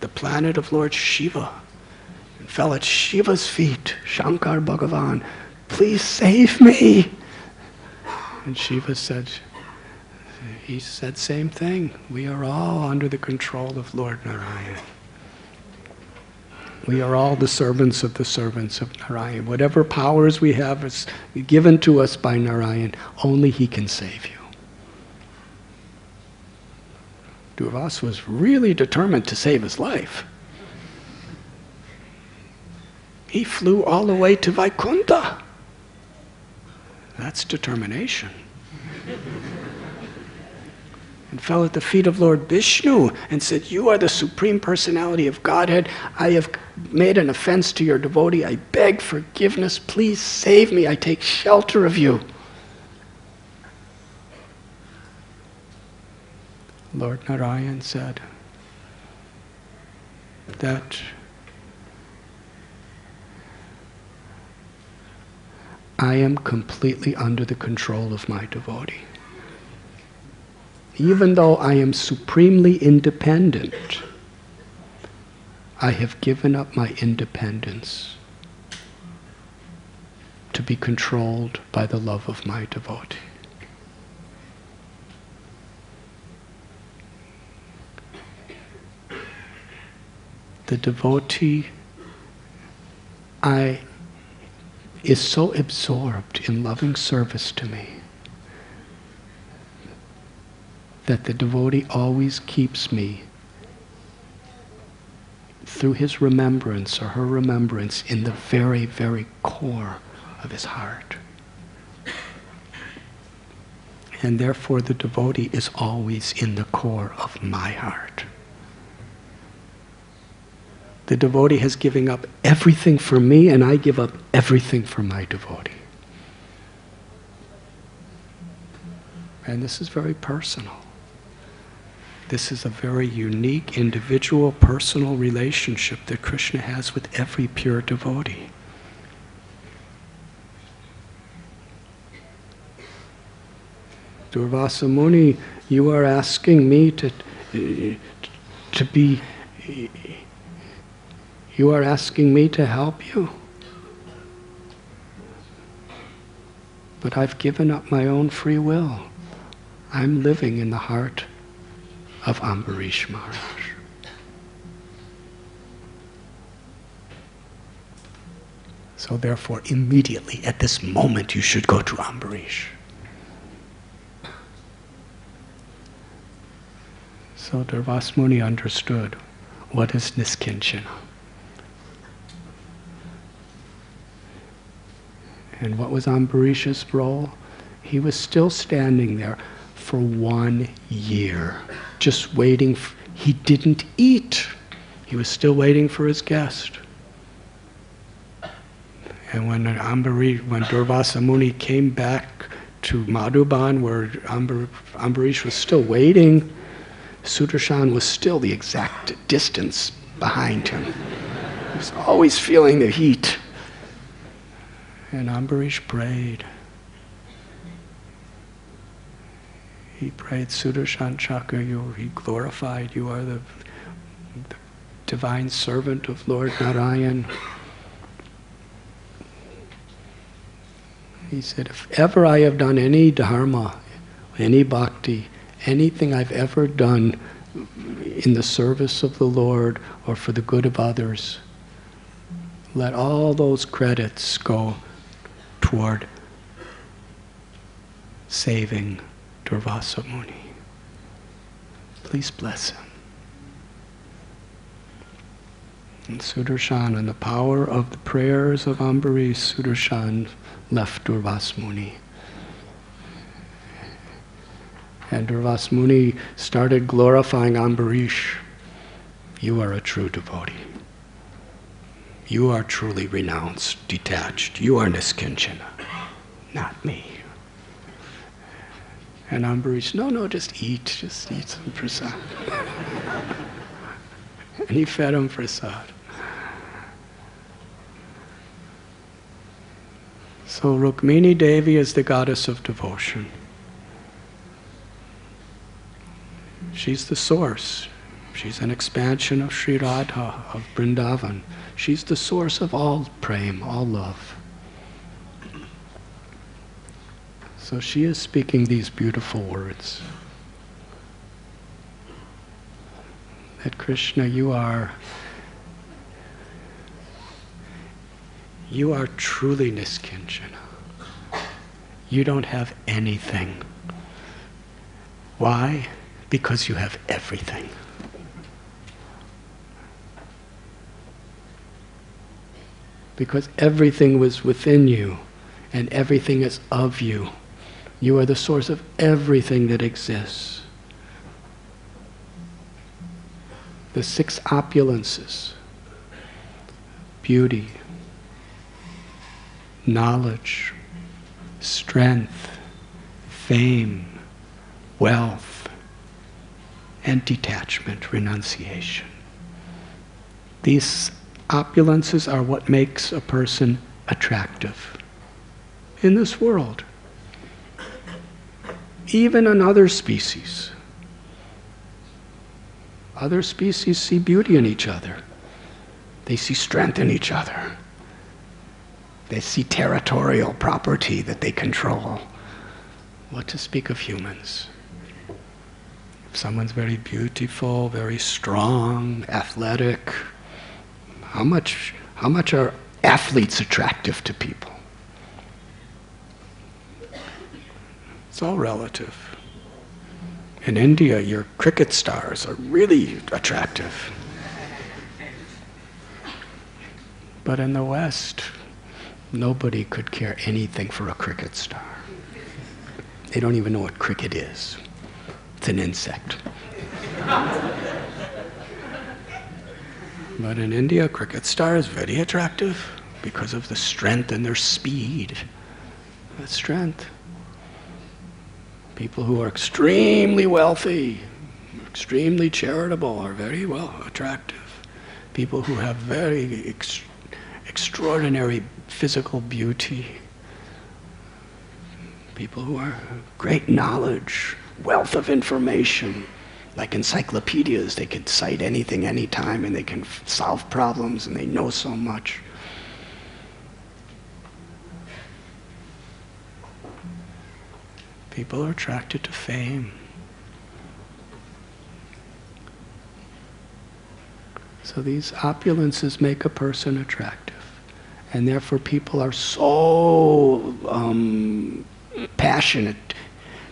the planet of Lord Shiva, and fell at Shiva's feet. Shankar Bhagavan, please save me. And Shiva said, he said same thing. We are all under the control of Lord Narayan. We are all the servants of Narayan. Whatever powers we have is given to us by Narayan. Only he can save you. Durvasa was really determined to save his life. He flew all the way to Vaikuntha. That's determination. And fell at the feet of Lord Vishnu and said, you are the Supreme Personality of Godhead. I have made an offense to your devotee. I beg forgiveness. Please save me. I take shelter of you. Lord Narayan said that I am completely under the control of my devotee. Even though I am supremely independent, I have given up my independence to be controlled by the love of my devotee. The devotee is so absorbed in loving service to me that the devotee always keeps me through his remembrance or her remembrance in the very, very core of his heart. And therefore the devotee is always in the core of my heart. The devotee has given up everything for me, and I give up everything for my devotee. And this is very personal. This is a very unique, individual, personal relationship that Krishna has with every pure devotee. Durvasa Muni, you are asking me to be, you are asking me to help you. But I've given up my own free will. I'm living in the heart of Ambarish Maharaj. So therefore, immediately, at this moment, you should go to Ambarish. So Durvasa Muni understood what is Niskincanah. And what was Ambarish's role? He was still standing there for 1 year, just waiting. He didn't eat. He was still waiting for his guest. And when Durvasa Muni came back to Madhuban, where Ambarish was still waiting, Sudarshan was still the exact distance behind him. He was always feeling the heat. And Ambarish prayed. He prayed, Sudarshan Chakra, he glorified, you are the divine servant of Lord Narayan. He said, if ever I have done any dharma, any bhakti, anything I've ever done in the service of the Lord or for the good of others, let all those credits go toward saving Durvasa Muni. Please bless him. And Sudarshan, and the power of the prayers of Ambarish, Sudarshan left Durvasa Muni. And Durvasa Muni started glorifying Ambarish. You are a true devotee. You are truly renounced, detached. You are Niskincanah, not me. And Ambarish, no, just eat some prasad. And he fed him prasad. So Rukmini Devi is the goddess of devotion. She's the source. She's an expansion of Sri Radha, of Vrindavan. She's the source of all prem, all love. So she is speaking these beautiful words. That Krishna, you are truly Niskincanah. You don't have anything. Why? Because you have everything. Because everything was within you, and everything is of you. You are the source of everything that exists. The 6 opulences: beauty, knowledge, strength, fame, wealth, and detachment, renunciation. These opulences are what makes a person attractive in this world. Even in other species. Other species see beauty in each other. They see strength in each other. They see territorial property that they control. What to speak of humans? If someone's very beautiful, very strong, athletic, how much are athletes attractive to people? It's all relative. In India, your cricket stars are really attractive. But in the West, nobody could care anything for a cricket star. They don't even know what cricket is. It's an insect. But in India, a cricket star is very attractive because of the strength and their speed. That strength. People who are extremely wealthy, extremely charitable are very well attractive. People who have very extraordinary physical beauty. People who are great knowledge, wealth of information. Like encyclopedias, they can cite anything, anytime, and they can solve problems, and they know so much. People are attracted to fame. So these opulences make a person attractive. And therefore people are so passionate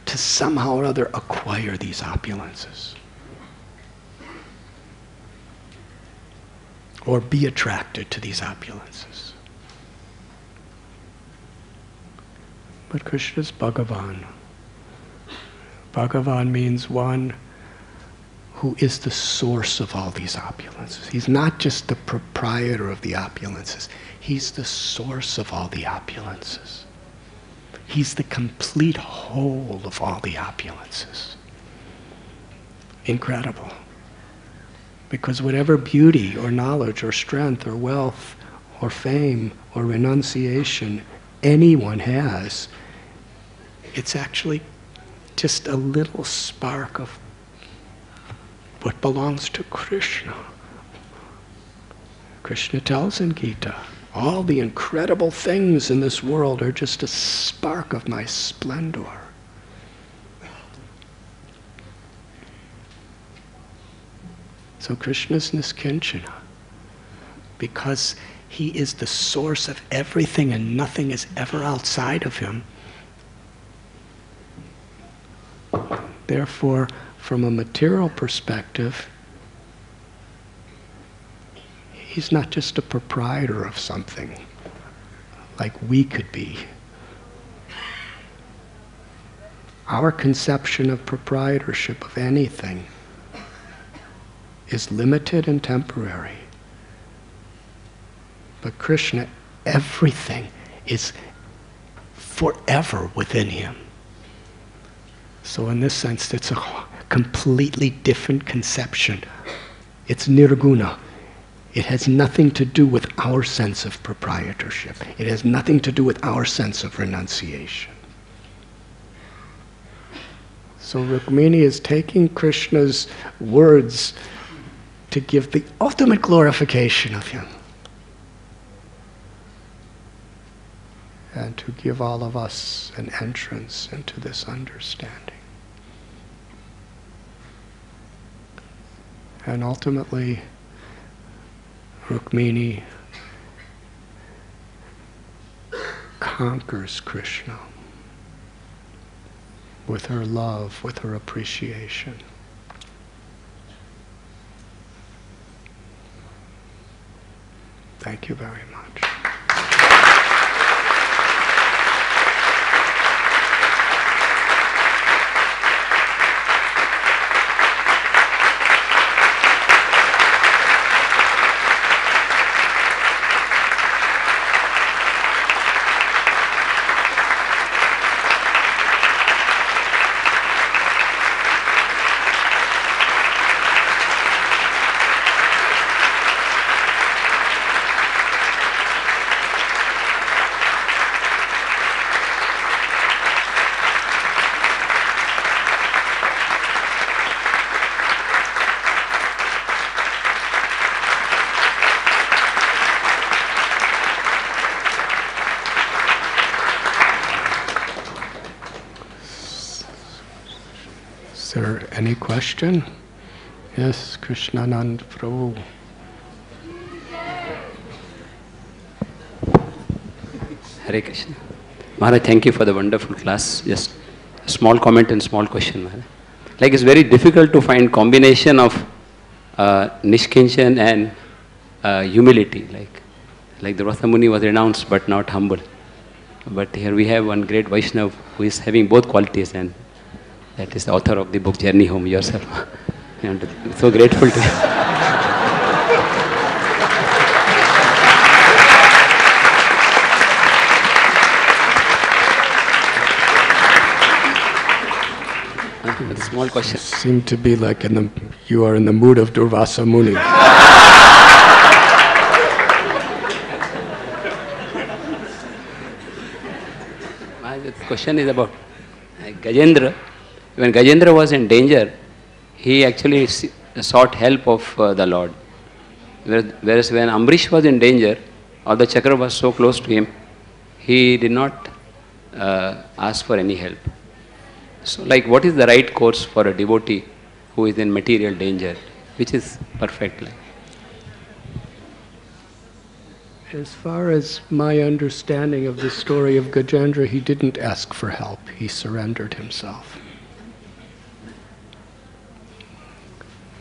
to somehow or other acquire these opulences. Or be attracted to these opulences. But Krishna's Bhagavan. Bhagavan means one who is the source of all these opulences. He's not just the proprietor of the opulences. He's the source of all the opulences. He's the complete whole of all the opulences. Incredible. Because whatever beauty or knowledge or strength or wealth or fame or renunciation anyone has, it's actually just a little spark of what belongs to Krishna. Krishna tells in Gita, all the incredible things in this world are just a spark of my splendor. So Krishna's Niskincanah, because he is the source of everything and nothing is ever outside of him. Therefore, from a material perspective, he's not just a proprietor of something like we could be. Our conception of proprietorship of anything is limited and temporary. But Krishna, everything is forever within him. So in this sense, it's a completely different conception. It's nirguna. It has nothing to do with our sense of proprietorship. It has nothing to do with our sense of renunciation. So Rukmini is taking Krishna's words to give the ultimate glorification of him. And to give all of us an entrance into this understanding. And ultimately, Rukmini conquers Krishna with her love, with her appreciation. Thank you very much. Is there any question? Yes, Krishnanand Prabhu. Hare Krishna. Maharaj, thank you for the wonderful class. Just a small comment and small question, Maharaj. Like it's very difficult to find combination of Niskincanah and humility. Like the Durvasa Muni was renounced but not humble. But here we have one great Vaishnava who is having both qualities, and that is the author of the book Journey Home yourself. And so grateful to you. A small question. Seem to be like you are in the mood of Durvasa Muni. The question is about Gajendra. When Gajendra was in danger, he actually sought help of the Lord. Whereas when Ambarish was in danger, or the chakra was so close to him, he did not ask for any help. So, like, what is the right course for a devotee who is in material danger, which is perfect? As far as my understanding of the story of Gajendra, he didn't ask for help. He surrendered himself.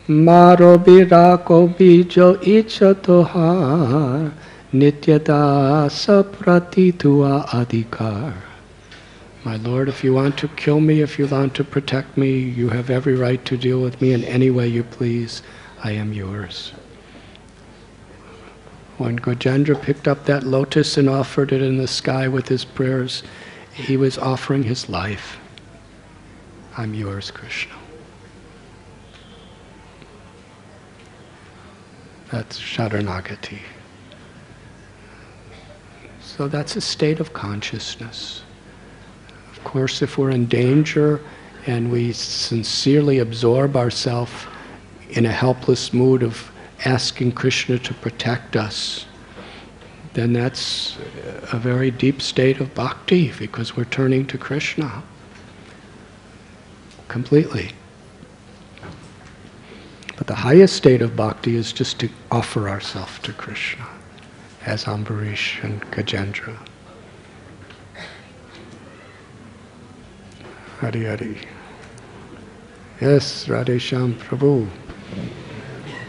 Maro birako bijo icha tohar nityada sapratitua adhikar. My Lord, if you want to kill me, if you want to protect me, you have every right to deal with me in any way you please. I am yours. When Gajendra picked up that lotus and offered it in the sky with his prayers, he was offering his life. I'm yours, Krishna. That's Sharanagati. So that's a state of consciousness. Of course, if we're in danger and we sincerely absorb ourselves in a helpless mood of asking Krishna to protect us, then that's a very deep state of bhakti, because we're turning to Krishna completely. But the highest state of bhakti is just to offer ourselves to Krishna, as Ambarish and Gajendra. Hari Hari. Yes, Radhesham Prabhu.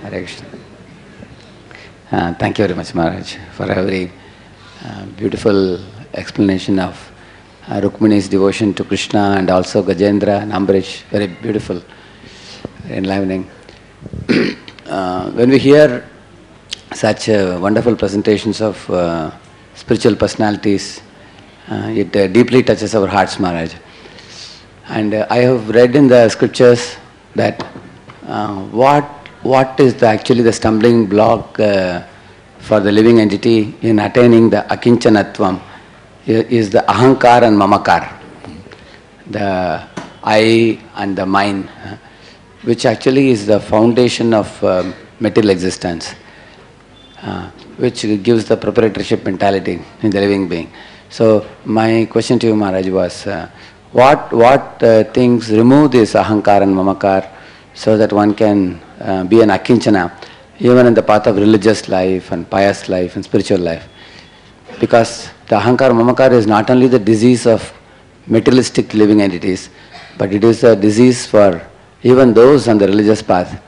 Hare Krishna. Thank you very much, Maharaj, for a very beautiful explanation of Rukmini's devotion to Krishna, and also Gajendra and Ambarish. Very beautiful, enlivening. When we hear such wonderful presentations of spiritual personalities, it deeply touches our hearts, Maharaj. And I have read in the scriptures that what is actually the stumbling block for the living entity in attaining the akinchanatvam is the ahankar and mamakar, the I and the mine, which actually is the foundation of material existence, which gives the proprietorship mentality in the living being. So my question to you, Maharaj, was what things remove this ahankar and mamakar so that one can be an akinchana even in the path of religious life and pious life and spiritual life? Because the ahankar mamakar is not only the disease of materialistic living entities, but it is a disease for even those on the religious path.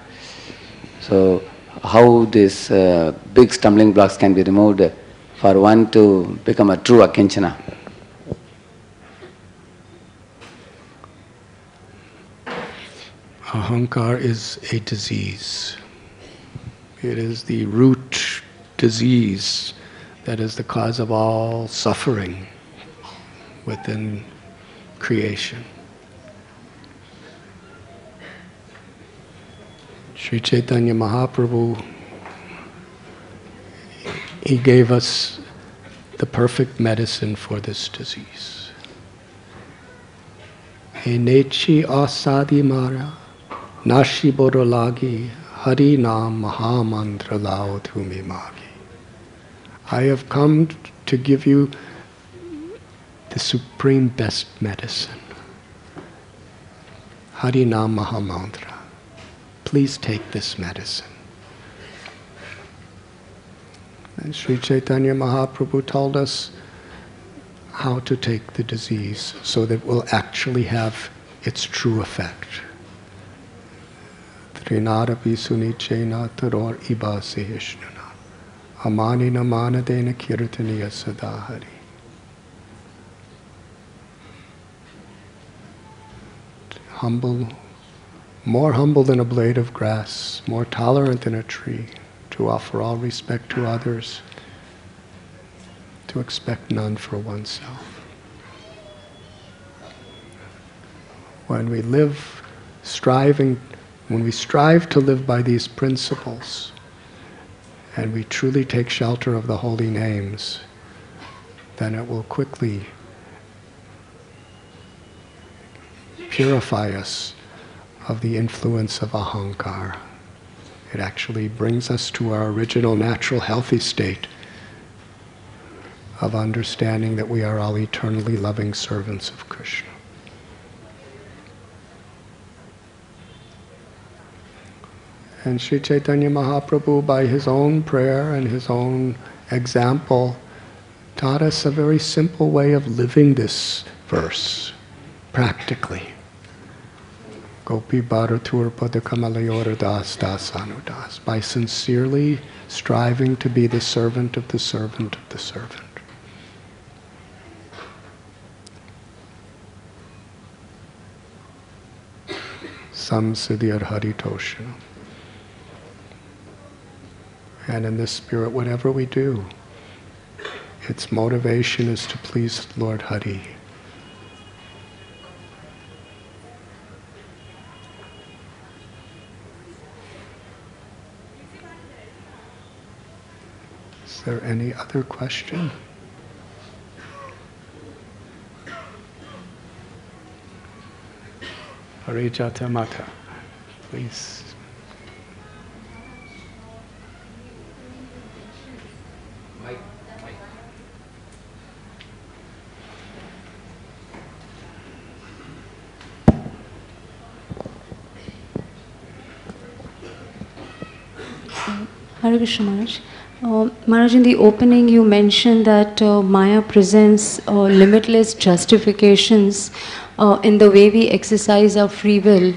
So how these big stumbling blocks can be removed for one to become a true akinchana? Ahankar is a disease. It is the root disease that is the cause of all suffering within creation. Sri Chaitanya Mahaprabhu, he gave us the perfect medicine for this disease. He nechi asadi mara nashi borolagi hari nam mahamantra lao thumi magi. I have come to give you the supreme best medicine. Hari nam mahamantra. Please take this medicine. And Sri Chaitanya Mahaprabhu told us how to take the disease so that it will actually have its true effect. Trinadapi sunichena taror iba sehishnana amanina manadena kirtaniya sadahari. humble, more humble than a blade of grass, more tolerant than a tree, to offer all respect to others, to expect none for oneself. When we strive to live by these principles, and we truly take shelter of the holy names, then it will quickly purify us of the influence of ahankar. It actually brings us to our original natural healthy state of understanding that we are all eternally loving servants of Krishna. And Sri Chaitanya Mahaprabhu, by his own prayer and his own example, taught us a very simple way of living this verse, practically. Gopi Bharatur Padakamalayora Das Das Anudas, by sincerely striving to be the servant of the servant of the servant. Samsiddhir Haritoshanam. And in this spirit, whatever we do, its motivation is to please Lord Hari. Is there any other question? Parijata Mata, please. Hare Krishna Maharaj. Maharaj, in the opening you mentioned that Maya presents limitless justifications in the way we exercise our free will.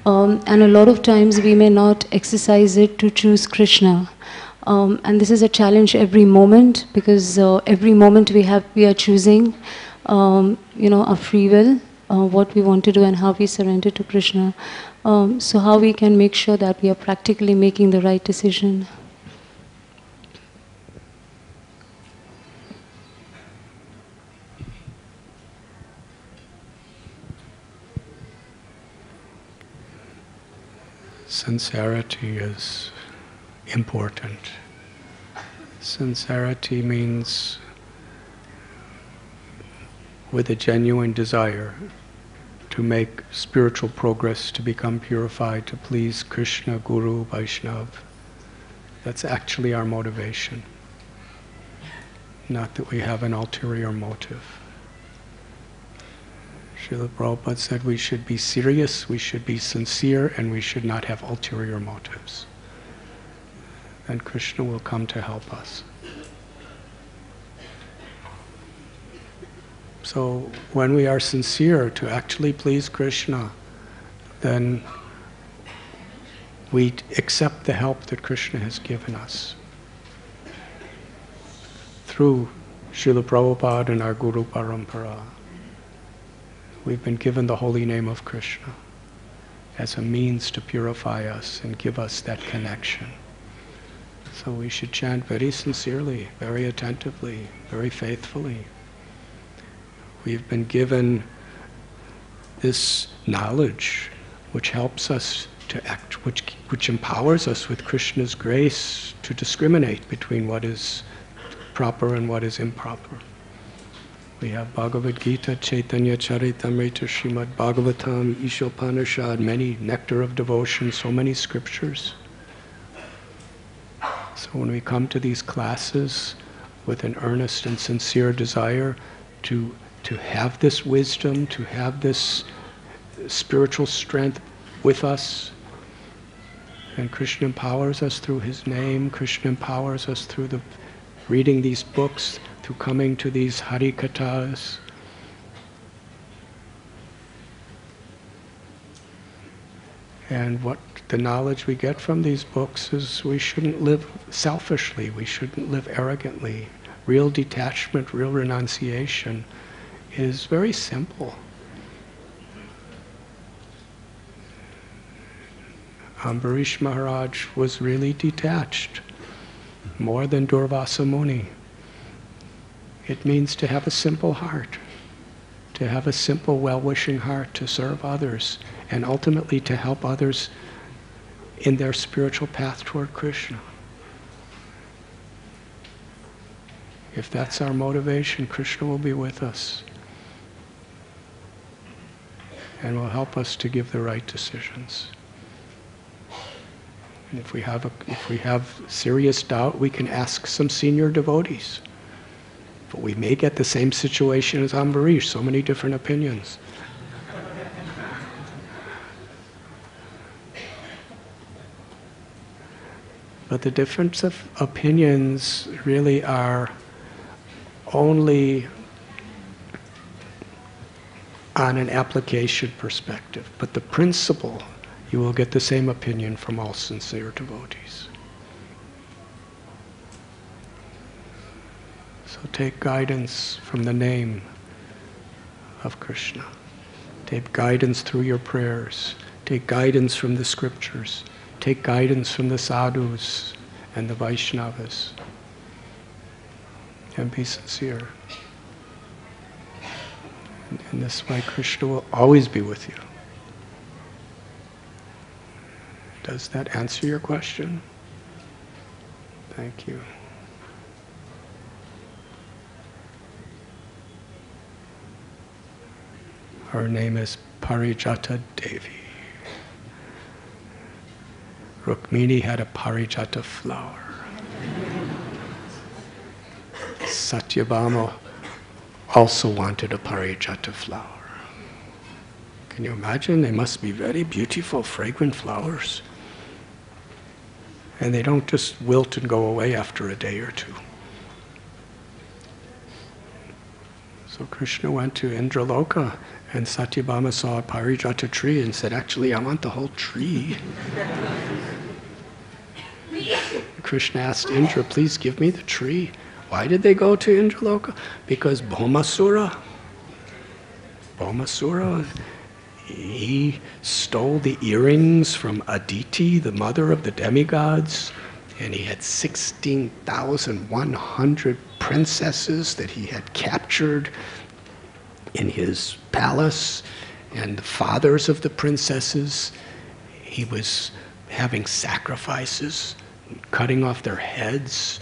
And a lot of times we may not exercise it to choose Krishna. And this is a challenge every moment, because every moment we are choosing our free will, what we want to do and how we surrender to Krishna. So how we can make sure that we are practically making the right decision? Sincerity is important. Sincerity means with a genuine desire to make spiritual progress, to become purified, to please Krishna, Guru, Vaishnava. That's actually our motivation. Not that we have an ulterior motive. Srila Prabhupada said we should be serious, we should be sincere, and we should not have ulterior motives. Then Krishna will come to help us. So when we are sincere to actually please Krishna, then we accept the help that Krishna has given us through Srila Prabhupada and our Guru Parampara. We've been given the holy name of Krishna as a means to purify us and give us that connection. So we should chant very sincerely, very attentively, very faithfully. We've been given this knowledge which helps us to act, which empowers us with Krishna's grace to discriminate between what is proper and what is improper. We have Bhagavad Gita, Chaitanya Charitamrita, Srimad Bhagavatam, Ishopanishad, many nectar of devotion, so many scriptures. So when we come to these classes with an earnest and sincere desire to have this wisdom, to have this spiritual strength with us, and Krishna empowers us through His name, Krishna empowers us through the reading these books, through coming to these Harikathas. And what the knowledge we get from these books is we shouldn't live selfishly, we shouldn't live arrogantly. Real detachment, real renunciation is very simple. Ambarish Maharaj was really detached, more than Durvasa Muni. It means to have a simple heart, to have a simple, well-wishing heart, to serve others, and ultimately to help others in their spiritual path toward Krishna. If that's our motivation, Krishna will be with us and will help us to give the right decisions. And if we have serious doubt, we can ask some senior devotees. But we may get the same situation as Ambarish, so many different opinions. But the difference of opinions really are only on an application perspective. But the principle, you will get the same opinion from all sincere devotees. So take guidance from the name of Krishna. Take guidance through your prayers. Take guidance from the scriptures. Take guidance from the sadhus and the Vaishnavas. And be sincere. In this way, Krishna will always be with you. Does that answer your question? Thank you. Her name is Parijata Devi. Rukmini had a Parijata flower. Satyabhama also wanted a Parijata flower. Can you imagine? They must be very beautiful, fragrant flowers. And they don't just wilt and go away after a day or two. So Krishna went to Indraloka, and Satyabhama saw a Parijata tree and said, actually, I want the whole tree. Krishna asked Indra, please give me the tree. Why did they go to Indraloka? Because Bhaumasura, he stole the earrings from Aditi, the mother of the demigods, and he had 16,100 princesses that he had captured in his palace, and the fathers of the princesses, he was having sacrifices, cutting off their heads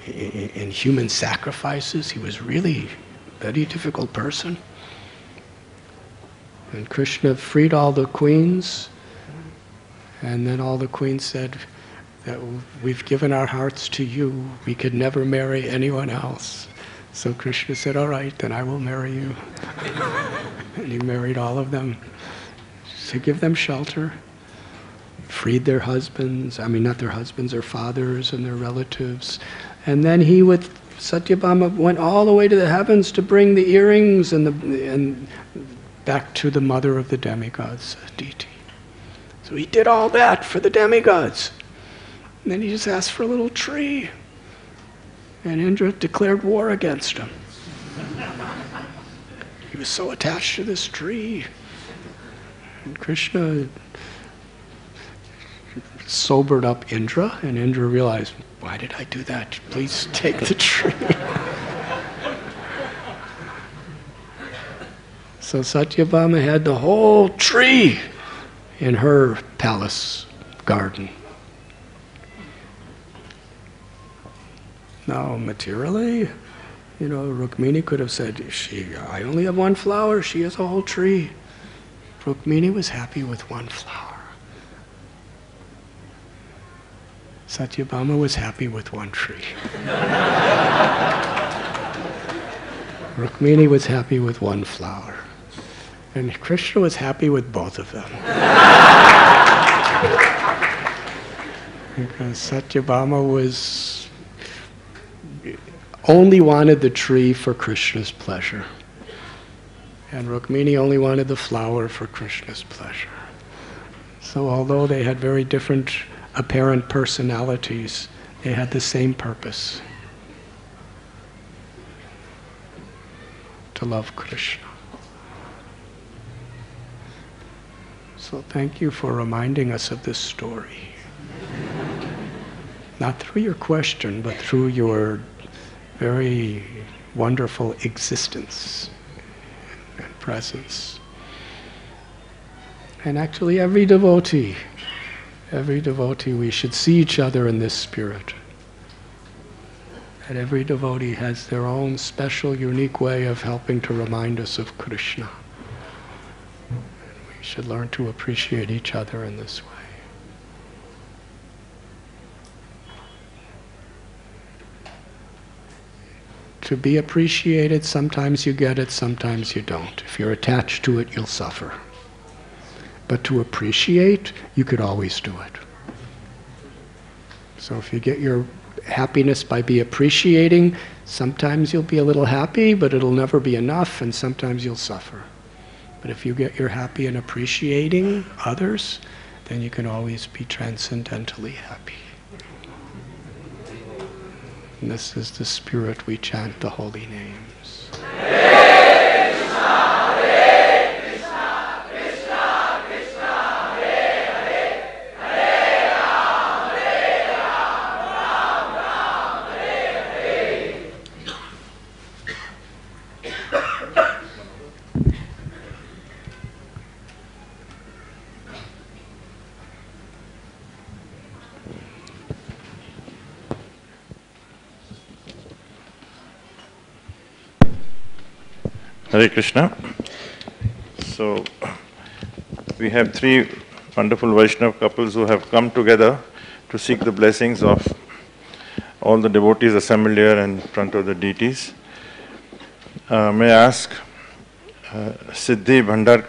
in human sacrifices. He was really a very difficult person. And Krishna freed all the queens, and then all the queens said that we've given our hearts to you, we could never marry anyone else. So Krishna said, all right, then I will marry you. And he married all of them to give them shelter, freed their husbands, not their husbands, their fathers and their relatives. And then he, with Satyabhama, went all the way to the heavens to bring the earrings and back to the mother of the demigods, Aditi. So he did all that for the demigods. And then he just asked for a little tree. And Indra declared war against him. He was so attached to this tree. And Krishna sobered up Indra, and Indra realized, why did I do that? Please take the tree. So Satyabhama had the whole tree in her palace garden. Now, materially, Rukmini could have said, I only have one flower, she has a whole tree. Rukmini was happy with one flower. Satyabhama was happy with one tree. Rukmini was happy with one flower. And Krishna was happy with both of them. Because Satyabhama only wanted the tree for Krishna's pleasure. And Rukmini only wanted the flower for Krishna's pleasure. So although they had very different apparent personalities, they had the same purpose: to love Krishna. So thank you for reminding us of this story. Not through your question, but through your very wonderful existence and presence. And actually every devotee, we should see each other in this spirit. And every devotee has their own special, unique way of helping to remind us of Krishna. And we should learn to appreciate each other in this way. To be appreciated, sometimes you get it, sometimes you don't. If you're attached to it, you'll suffer. But to appreciate, you could always do it. So if you get your happiness by appreciating, sometimes you'll be a little happy, but it'll never be enough, and sometimes you'll suffer. But if you get your happy in appreciating others, then you can always be transcendentally happy. And this is the spirit we chant the holy names. Hare Krishna. So, we have three wonderful Vaishnava couples who have come together to seek the blessings of all the devotees assembled here in front of the deities. May I ask Siddhi Bhandar